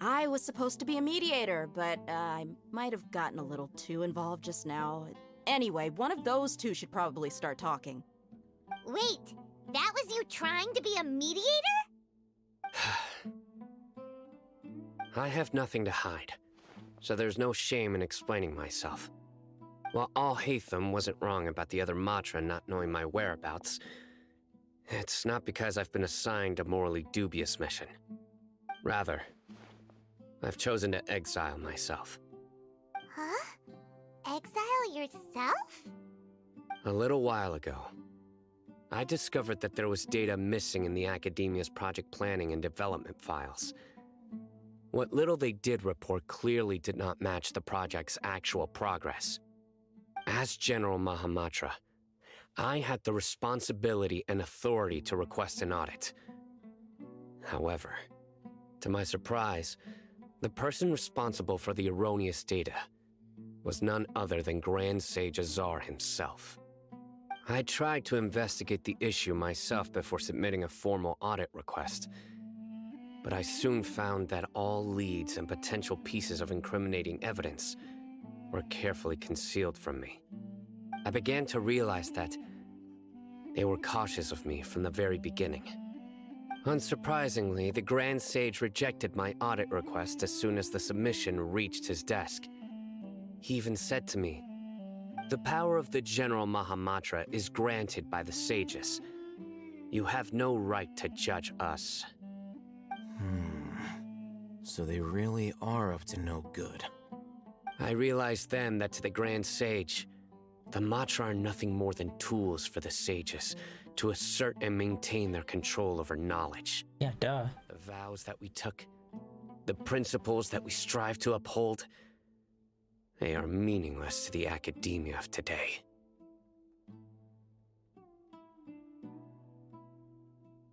I was supposed to be a mediator, but I might have gotten a little too involved just now. Anyway, one of those two should probably start talking. Wait, that was you trying to be a mediator? I have nothing to hide, so there's no shame in explaining myself. While Al-Haytham wasn't wrong about the other Matra not knowing my whereabouts, it's not because I've been assigned a morally dubious mission. Rather, I've chosen to exile myself. Huh? Exile yourself? A little while ago, I discovered that there was data missing in the Academia's project planning and development files. What little they did report clearly did not match the project's actual progress. As General Mahamatra, I had the responsibility and authority to request an audit. However, to my surprise, the person responsible for the erroneous data was none other than Grand Sage Azar himself. I tried to investigate the issue myself before submitting a formal audit request, but I soon found that all leads and potential pieces of incriminating evidence were carefully concealed from me. I began to realize that they were cautious of me from the very beginning. Unsurprisingly, the Grand Sage rejected my audit request as soon as the submission reached his desk. He even said to me, "The power of the General Mahamatra is granted by the sages. You have no right to judge us." So they really are up to no good. I realized then that to the Grand Sage, the Matra are nothing more than tools for the sages to assert and maintain their control over knowledge. Yeah, duh. The vows that we took, the principles that we strive to uphold, they are meaningless to the academia of today.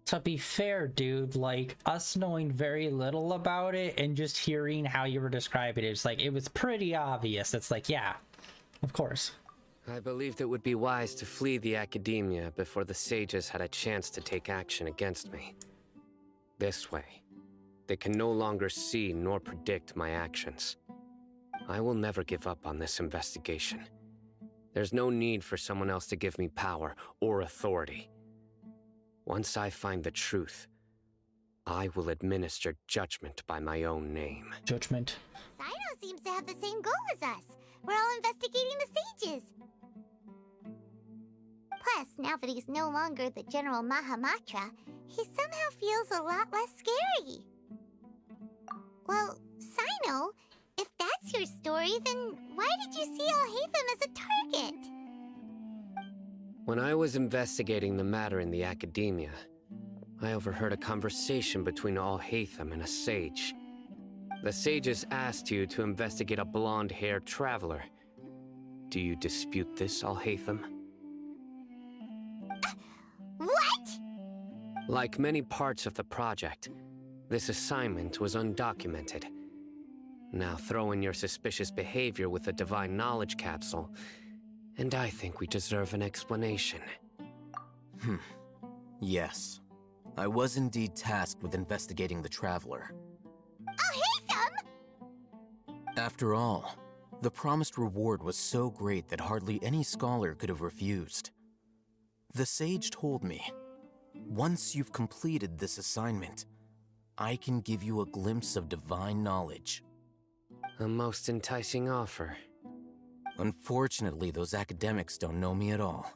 To be fair, dude, like, us knowing very little about it and just hearing how you were describing it, it's like, it was pretty obvious. It's like, yeah, of course. I believed it would be wise to flee the academia before the sages had a chance to take action against me. This way, they can no longer see nor predict my actions. I will never give up on this investigation. There's no need for someone else to give me power or authority. Once I find the truth, I will administer judgment by my own name. Judgment. Sino seems to have the same goal as us. We're all investigating the sages. Plus, now that he's no longer the General Mahamatra, he somehow feels a lot less scary. Well, Sino, if that's your story, then why did you see Al-Haytham as a target? When I was investigating the matter in the academia, I overheard a conversation between Al-Haytham and a sage. The sages asked you to investigate a blonde-haired traveler. Do you dispute this, Al-Haytham? What? Like many parts of the project, this assignment was undocumented. Now throw in your suspicious behavior with the Divine Knowledge Capsule, and I think we deserve an explanation. Yes. I was indeed tasked with investigating the Traveler. Al-Haytham! After all, the promised reward was so great that hardly any scholar could have refused. The sage told me, once you've completed this assignment, I can give you a glimpse of divine knowledge. A most enticing offer. Unfortunately, those academics don't know me at all.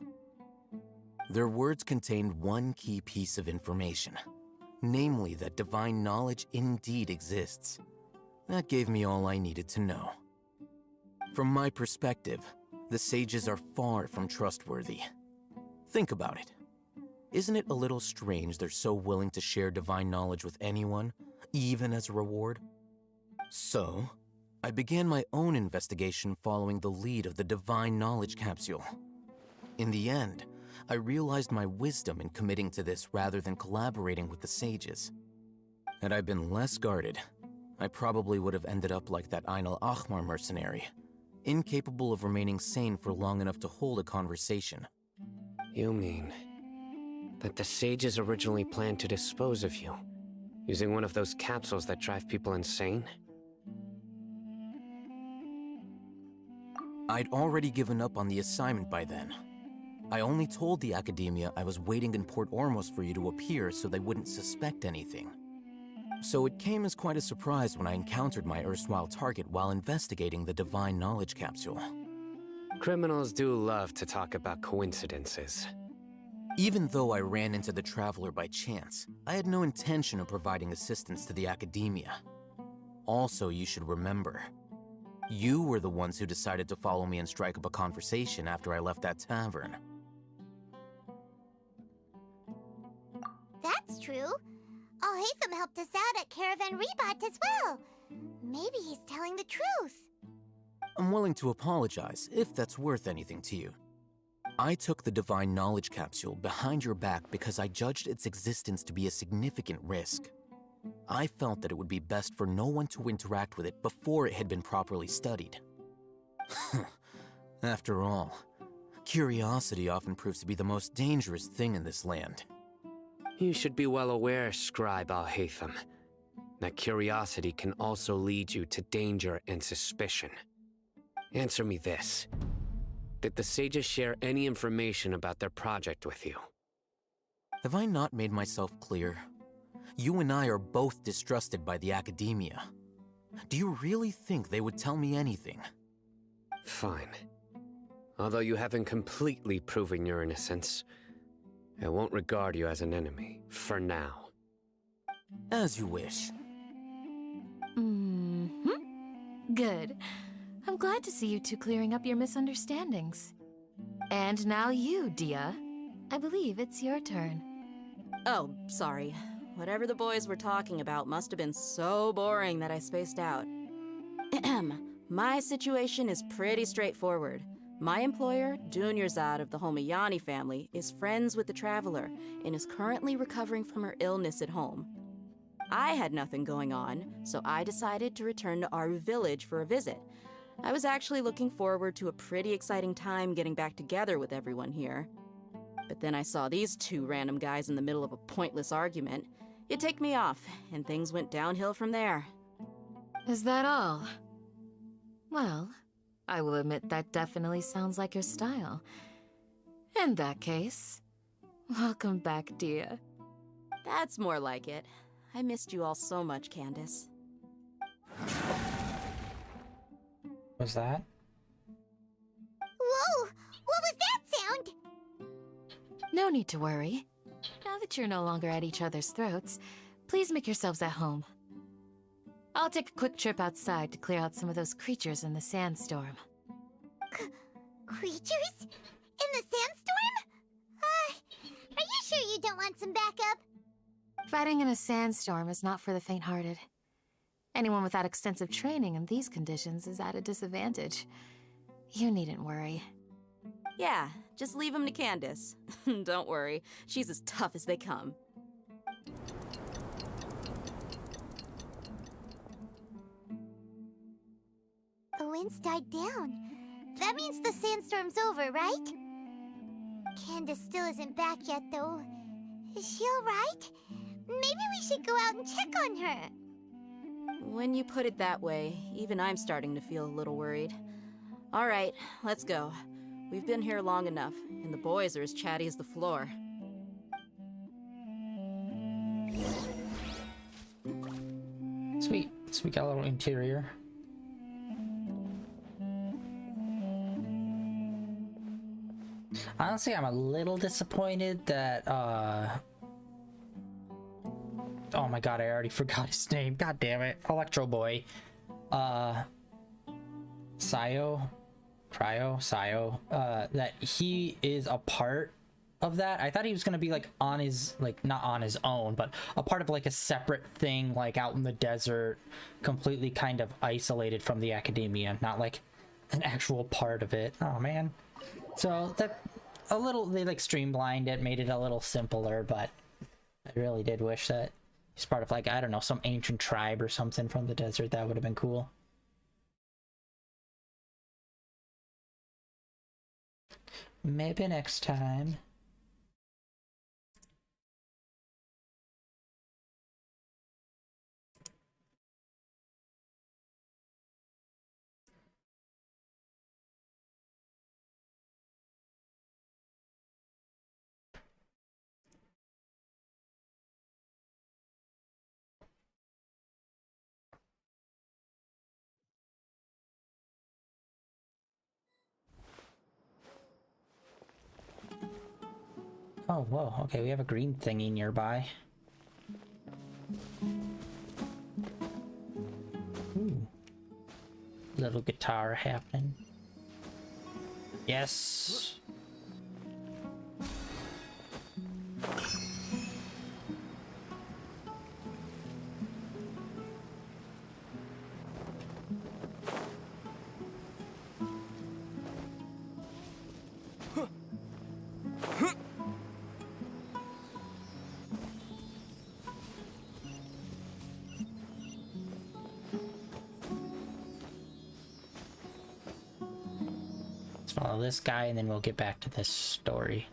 Their words contained one key piece of information, namely that divine knowledge indeed exists. That gave me all I needed to know. From my perspective, the sages are far from trustworthy. Think about it. Isn't it a little strange they're so willing to share divine knowledge with anyone, even as a reward? So, I began my own investigation following the lead of the Divine Knowledge Capsule. In the end, I realized my wisdom in committing to this rather than collaborating with the sages. Had I been less guarded, I probably would have ended up like that Ain al-Ahmar mercenary, incapable of remaining sane for long enough to hold a conversation. You mean that the sages originally planned to dispose of you, using one of those capsules that drive people insane? I'd already given up on the assignment by then. I only told the Academia I was waiting in Port Ormos for you to appear so they wouldn't suspect anything. So it came as quite a surprise when I encountered my erstwhile target while investigating the Divine Knowledge Capsule. Criminals do love to talk about coincidences. Even though I ran into the Traveler by chance, I had no intention of providing assistance to the Academia. Also, you should remember, you were the ones who decided to follow me and strike up a conversation after I left that tavern. That's true. Al-Haytham helped us out at Caravan Rebat as well. Maybe he's telling the truth. I'm willing to apologize if that's worth anything to you. I took the Divine Knowledge Capsule behind your back because I judged its existence to be a significant risk. I felt that it would be best for no one to interact with it before it had been properly studied. After all, curiosity often proves to be the most dangerous thing in this land. You should be well aware, Scribe Al-Haytham, that curiosity can also lead you to danger and suspicion. Answer me this. Did the sages share any information about their project with you? Have I not made myself clear? You and I are both distrusted by the Academia. Do you really think they would tell me anything? Fine. Although you haven't completely proven your innocence, I won't regard you as an enemy, for now. As you wish. Good. I'm glad to see you two clearing up your misunderstandings. And now you, Dia. I believe it's your turn. Oh, sorry. Whatever the boys were talking about must have been so boring that I spaced out. My situation is pretty straightforward. My employer, Dunyarzad of the Homayani family, is friends with the Traveler and is currently recovering from her illness at home. I had nothing going on, so I decided to return to Aru village for a visit. I was actually looking forward to a pretty exciting time getting back together with everyone here. But then I saw these two random guys in the middle of a pointless argument. It ticked me off, and things went downhill from there. Is that all? Well, I will admit that definitely sounds like your style. In that case, welcome back, Dia. That's more like it. I missed you all so much, Candace. Was that? Whoa! What was that sound? No need to worry. Now that you're no longer at each other's throats, please make yourselves at home. I'll take a quick trip outside to clear out some of those creatures in the sandstorm. Creatures? In the sandstorm? Are you sure you don't want some backup? Fighting in a sandstorm is not for the faint-hearted. Anyone without extensive training in these conditions is at a disadvantage. You needn't worry. Yeah, just leave him to Candace. Don't worry, she's as tough as they come. The wind's died down. That means the sandstorm's over, right? Candace still isn't back yet, though. Is she alright? Maybe we should go out and check on her. When you put it that way, even I'm starting to feel a little worried. All right, let's go. We've been here long enough, and the boys are as chatty as the floor. Sweet. So we got a little interior. Honestly, I'm a little disappointed that, oh my god, I already forgot his name. God damn it. Electro Boy. Sayo? That he is a part of that. I thought he was gonna be like on his, like not on his own, but a part of like a separate thing, like out in the desert, completely kind of isolated from the academia, not like an actual part of it. Oh man. So that they like streamlined it, made it a little simpler, but I really did wish that He's part of, like, I don't know, some ancient tribe or something from the desert. That would have been cool. Maybe next time. Oh, whoa. Okay, we have a green thingy nearby. Ooh. Little guitar happening. Yes! Follow this guy and then we'll get back to this story.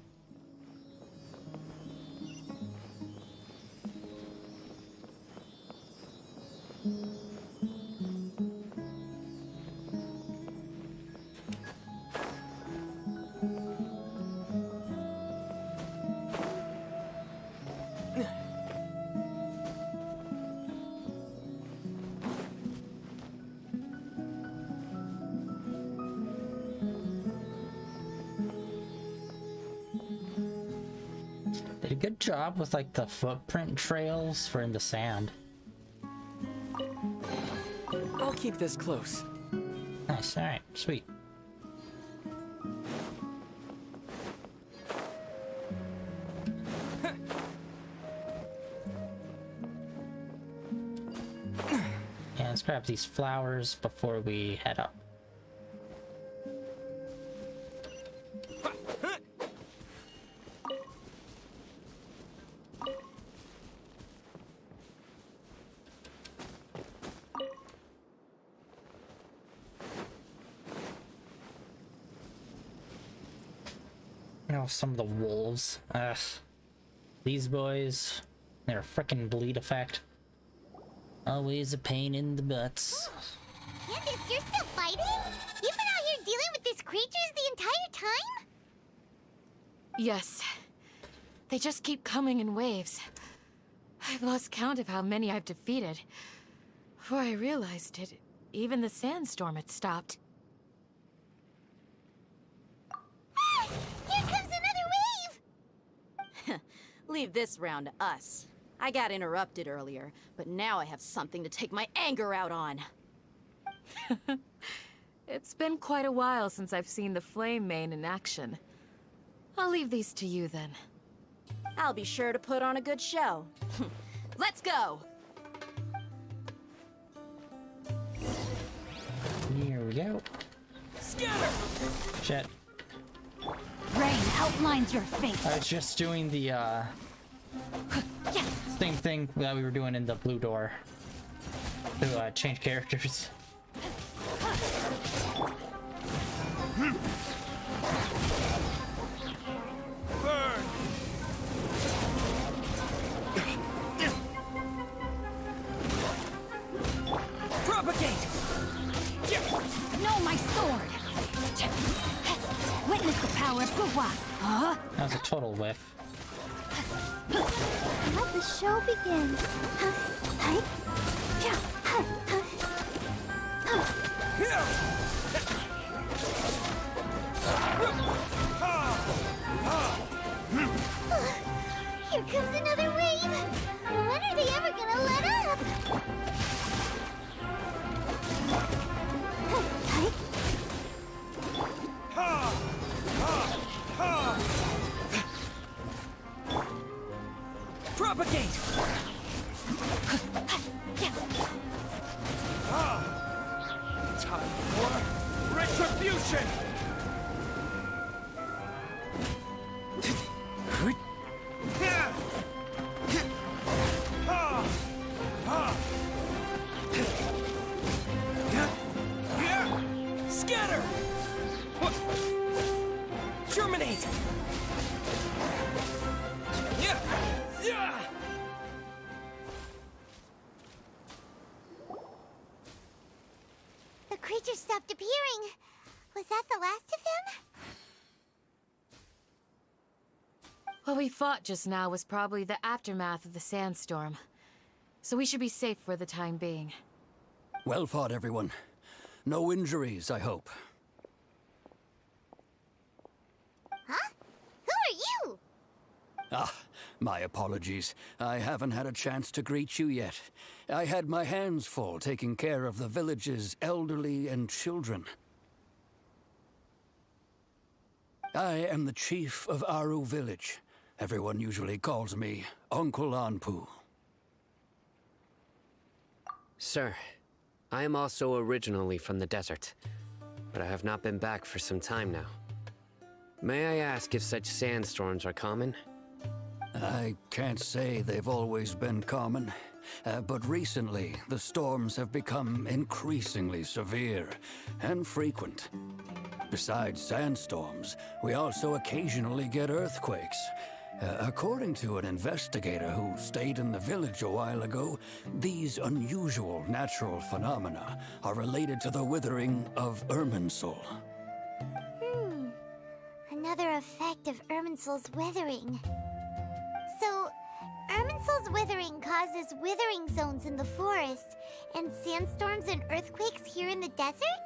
Did a good job with like the footprint trails for in the sand. I'll keep this close. Nice, alright, sweet. Yeah, let's grab these flowers before we head up. Some of the wolves. Ugh. These boys, they're a frickin' bleed effect. Always a pain in the butts. Candace, you're still fighting? You've been out here dealing with these creatures the entire time? Yes. They just keep coming in waves. I've lost count of how many I've defeated. Before I realized it, even the sandstorm had stopped. Here comes another wave! Leave this round to us. I got interrupted earlier, but now I have something to take my anger out on. It's been quite a while since I've seen the Flame Mane in action. I'll leave these to you then. I'll be sure to put on a good show. Let's go! Here we go. Scatter! Shit. Rain outlines your fate. I was just doing the same thing that we were doing in the blue door to change characters. Burn! Propagate! No, my sword. Witness the power of Guwa. Huh? That was a total whiff. Let the show begin. Here comes another wave. When are they ever gonna let up? Propagate! Time for retribution! stopped appearing. Was that the last of him? What we fought just now was probably the aftermath of the sandstorm. So we should be safe for the time being. Well fought, everyone. No injuries, I hope. Huh? Who are you? Ah, my apologies. I haven't had a chance to greet you yet. I had my hands full taking care of the village's elderly and children. I am the chief of Aru village. Everyone usually calls me Uncle Anpu. Sir, I am also originally from the desert, but I have not been back for some time now. May I ask if such sandstorms are common? I can't say they've always been common, but recently the storms have become increasingly severe and frequent. Besides sandstorms, we also occasionally get earthquakes. According to an investigator who stayed in the village a while ago, these unusual natural phenomena are related to the withering of Irminsul. Another effect of Irminsul's withering. So, Irminsul's withering causes withering zones in the forest, and sandstorms and earthquakes here in the desert?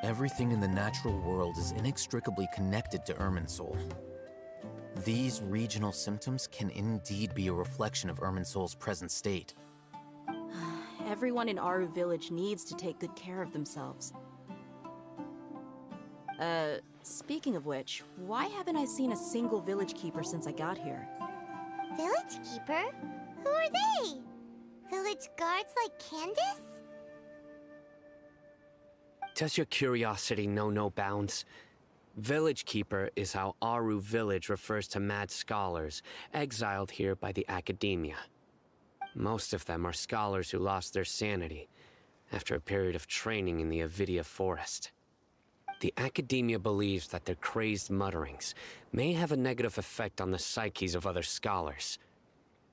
Everything in the natural world is inextricably connected to Irminsul. These regional symptoms can indeed be a reflection of Irminsul's present state. Everyone in Aru village needs to take good care of themselves. Speaking of which, why haven't I seen a single village keeper since I got here? Village keeper? Who are they? Village guards like Candace? Does your curiosity know no bounds? Village Keeper is how Aru village refers to mad scholars, exiled here by the academia. Most of them are scholars who lost their sanity after a period of training in the Avidia forest. The academia believes that their crazed mutterings may have a negative effect on the psyches of other scholars.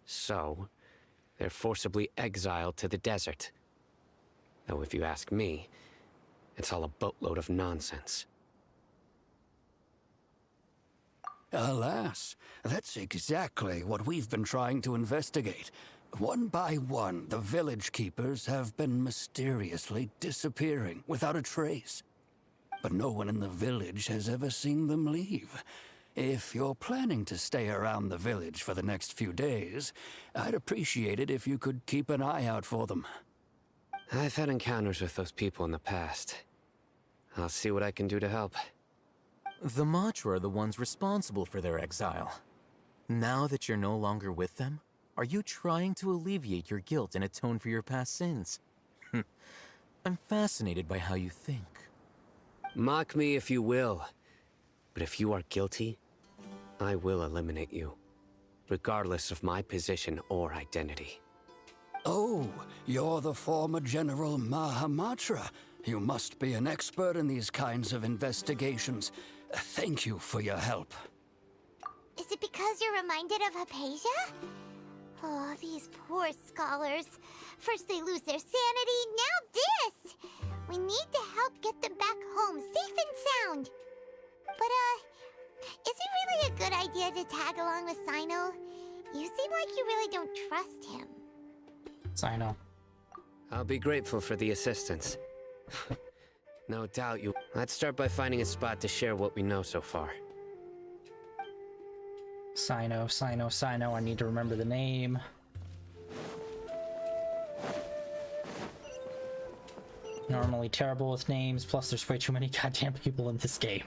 So, they're forcibly exiled to the desert. Though if you ask me, it's all a boatload of nonsense. Alas, that's exactly what we've been trying to investigate. One by one, the village keepers have been mysteriously disappearing without a trace. But no one in the village has ever seen them leave. If you're planning to stay around the village for the next few days, I'd appreciate it if you could keep an eye out for them. I've had encounters with those people in the past. I'll see what I can do to help. The Matra are the ones responsible for their exile. Now that you're no longer with them, are you trying to alleviate your guilt and atone for your past sins? I'm fascinated by how you think. Mock me if you will, but if you are guilty, I will eliminate you, regardless of my position or identity. Oh, you're the former General Mahamatra. You must be an expert in these kinds of investigations. Thank you for your help. Is it because you're reminded of Hypatia? Oh, these poor scholars. First they lose their sanity, now this! We need to help get them back home, safe and sound. But, is it really a good idea to tag along with Sino? You seem like you really don't trust him. Sino. I'll be grateful for the assistance. No doubt you... Let's start by finding a spot to share what we know so far. Sino, Sino, Sino. I need to remember the name. Normally terrible with names, plus there's way too many goddamn people in this game.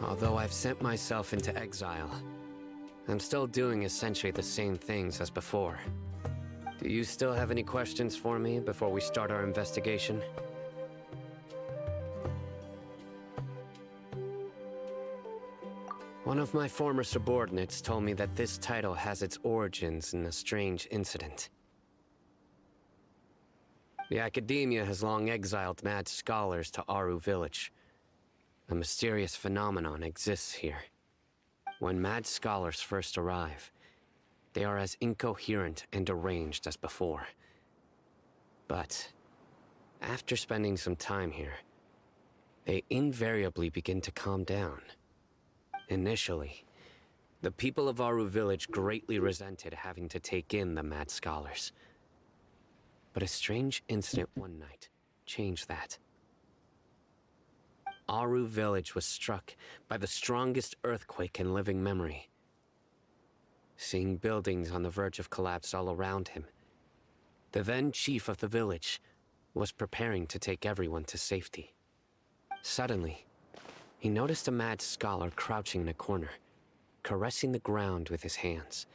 Although I've sent myself into exile, I'm still doing essentially the same things as before. Do you still have any questions for me before we start our investigation? One of my former subordinates told me that this title has its origins in a strange incident. The Academia has long exiled mad scholars to Aru Village. A mysterious phenomenon exists here. When mad scholars first arrive, they are as incoherent and deranged as before. But after spending some time here, they invariably begin to calm down. Initially, the people of Aru Village greatly resented having to take in the mad scholars. But a strange incident one night changed that. Aru Village was struck by the strongest earthquake in living memory. Seeing buildings on the verge of collapse all around him, the then chief of the village was preparing to take everyone to safety. Suddenly, he noticed a mad scholar crouching in a corner, caressing the ground with his hands.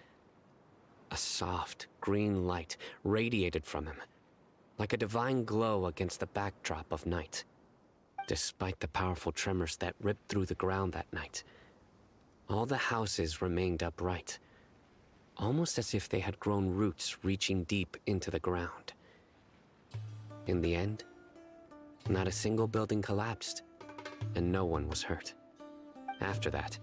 A soft, green light radiated from him, like a divine glow against the backdrop of night. Despite the powerful tremors that ripped through the ground that night, all the houses remained upright, almost as if they had grown roots reaching deep into the ground. In the end, not a single building collapsed, and no one was hurt. After that,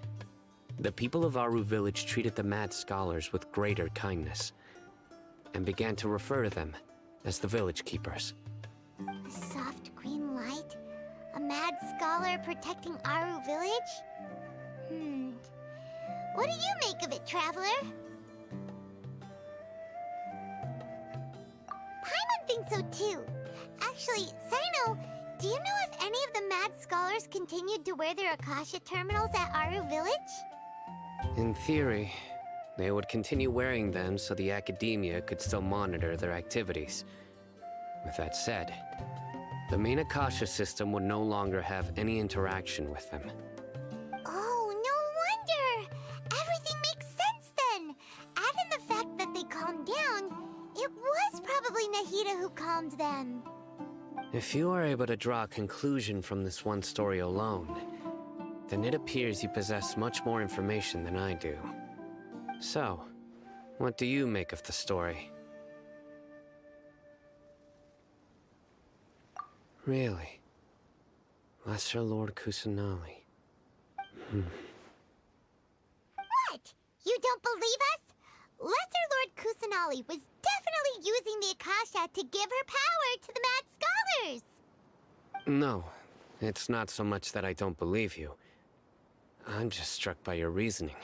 the people of Aru Village treated the mad scholars with greater kindness, and began to refer to them as the village keepers. A soft green light? A mad scholar protecting Aru Village? What do you make of it, traveler? Paimon thinks so too. Actually, Sino, do you know if any of the mad scholars continued to wear their Akasha terminals at Aru Village? In theory, they would continue wearing them so the Academia could still monitor their activities. With that said, the main Akasha system would no longer have any interaction with them. Oh, no wonder! Everything makes sense then! Add in the fact that they calmed down, it was probably Nahida who calmed them. If you are able to draw a conclusion from this one story alone, then it appears you possess much more information than I do. So, what do you make of the story? Really? Lesser Lord Kusanali. What? You don't believe us? Lesser Lord Kusanali was definitely using the Akasha to give her power to the mad scholars! No, it's not so much that I don't believe you. I'm just struck by your reasoning.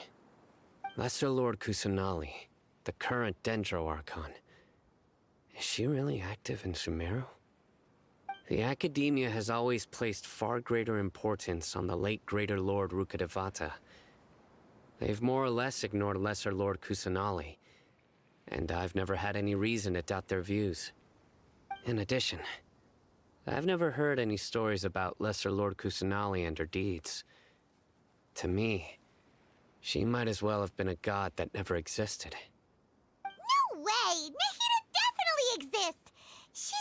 Lesser Lord Kusanali, the current Dendro Archon, is she really active in Sumeru? The Academia has always placed far greater importance on the late Greater Lord Rukkhadevata. They've more or less ignored Lesser Lord Kusanali, and I've never had any reason to doubt their views. In addition, I've never heard any stories about Lesser Lord Kusanali and her deeds. To me, she might as well have been a god that never existed. No way! Nahida definitely exists! She's a...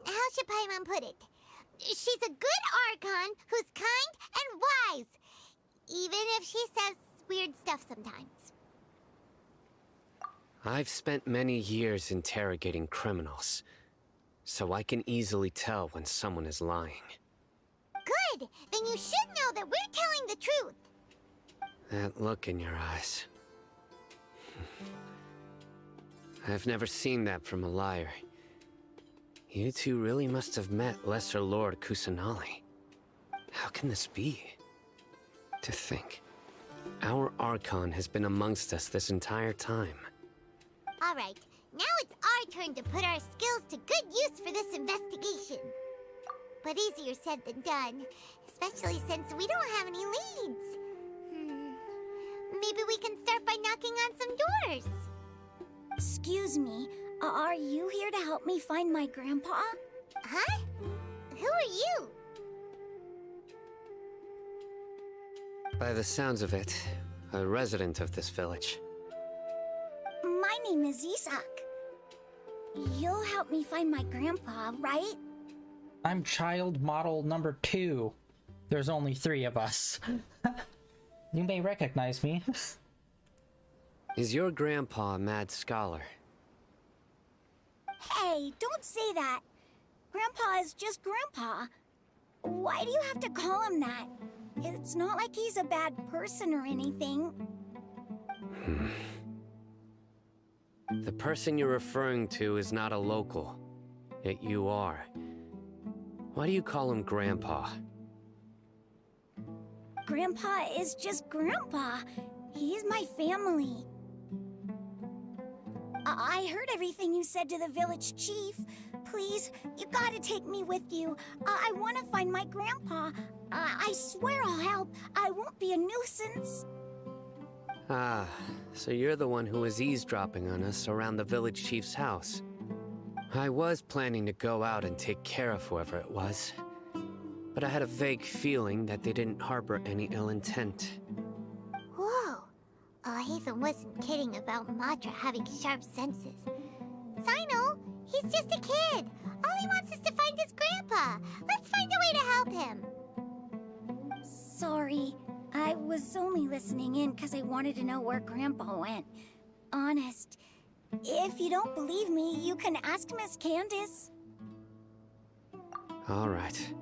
How should Paimon put it? She's a good Archon who's kind and wise. Even if she says weird stuff sometimes. I've spent many years interrogating criminals, so I can easily tell when someone is lying. Good! Then you should know that we're telling the truth. That look in your eyes. I've never seen that from a liar. You two really must have met Lesser Lord Kusanali. How can this be? To think, our Archon has been amongst us this entire time. Alright, now it's our turn to put our skills to good use for this investigation. But easier said than done, especially since we don't have any leads. Maybe we can start by knocking on some doors. Excuse me, are you here to help me find my grandpa? Huh? Who are you? By the sounds of it, a resident of this village. My name is Isak. You'll help me find my grandpa, right? I'm child model number 2. There's only 3 of us. You may recognize me. Is your grandpa a mad scholar? Hey, don't say that. Grandpa is just Grandpa. Why do you have to call him that? It's not like he's a bad person or anything. The person you're referring to is not a local. Yet you are. Why do you call him Grandpa? Grandpa is just Grandpa. He's my family. I heard everything you said to the village chief. Please, you gotta take me with you. I want to find my grandpa. I swear I'll help. I won't be a nuisance. Ah, so you're the one who was eavesdropping on us around the village chief's house. I was planning to go out and take care of whoever it was, but I had a vague feeling that they didn't harbor any ill intent. Whoa. Hatham wasn't kidding about Madra having sharp senses. Sino, he's just a kid. All he wants is to find his grandpa. Let's find a way to help him. Sorry. I was only listening in because I wanted to know where Grandpa went. Honest. If you don't believe me, you can ask Miss Candace. All right.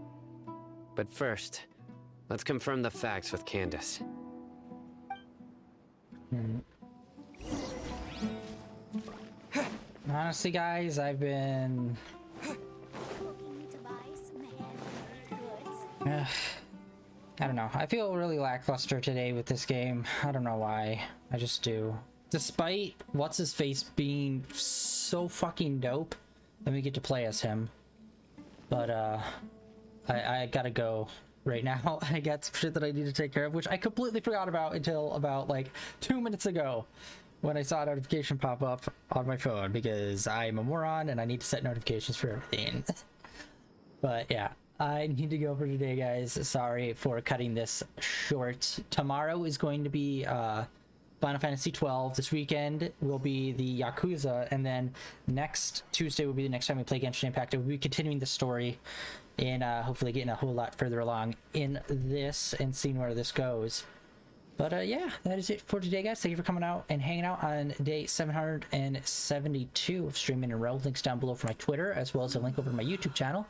But first, let's confirm the facts with Candace. Honestly, guys, I've been... Looking to buy some handmade goods. I don't know. I feel really lackluster today with this game. I don't know why. I just do. Despite what's-his-face being so fucking dope, then we get to play as him. But, I gotta go right now. I got some shit that I need to take care of, which I completely forgot about until about, like, 2 minutes ago when I saw a notification pop up on my phone, because I'm a moron and I need to set notifications for everything. But, yeah. I need to go for today, guys. Sorry for cutting this short. Tomorrow is going to be Final Fantasy 12. This weekend will be the Yakuza, and then next Tuesday will be the next time we play Genshin Impact. We'll be continuing the story and hopefully getting a whole lot further along in this and seeing where this goes. But yeah, that is it for today, guys. Thank you for coming out and hanging out on day 772 of Streaming in a Row. Links down below for my Twitter, as well as a link over to my YouTube channel.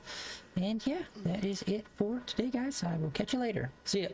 And yeah, that is it for today, guys. I will catch you later. See ya.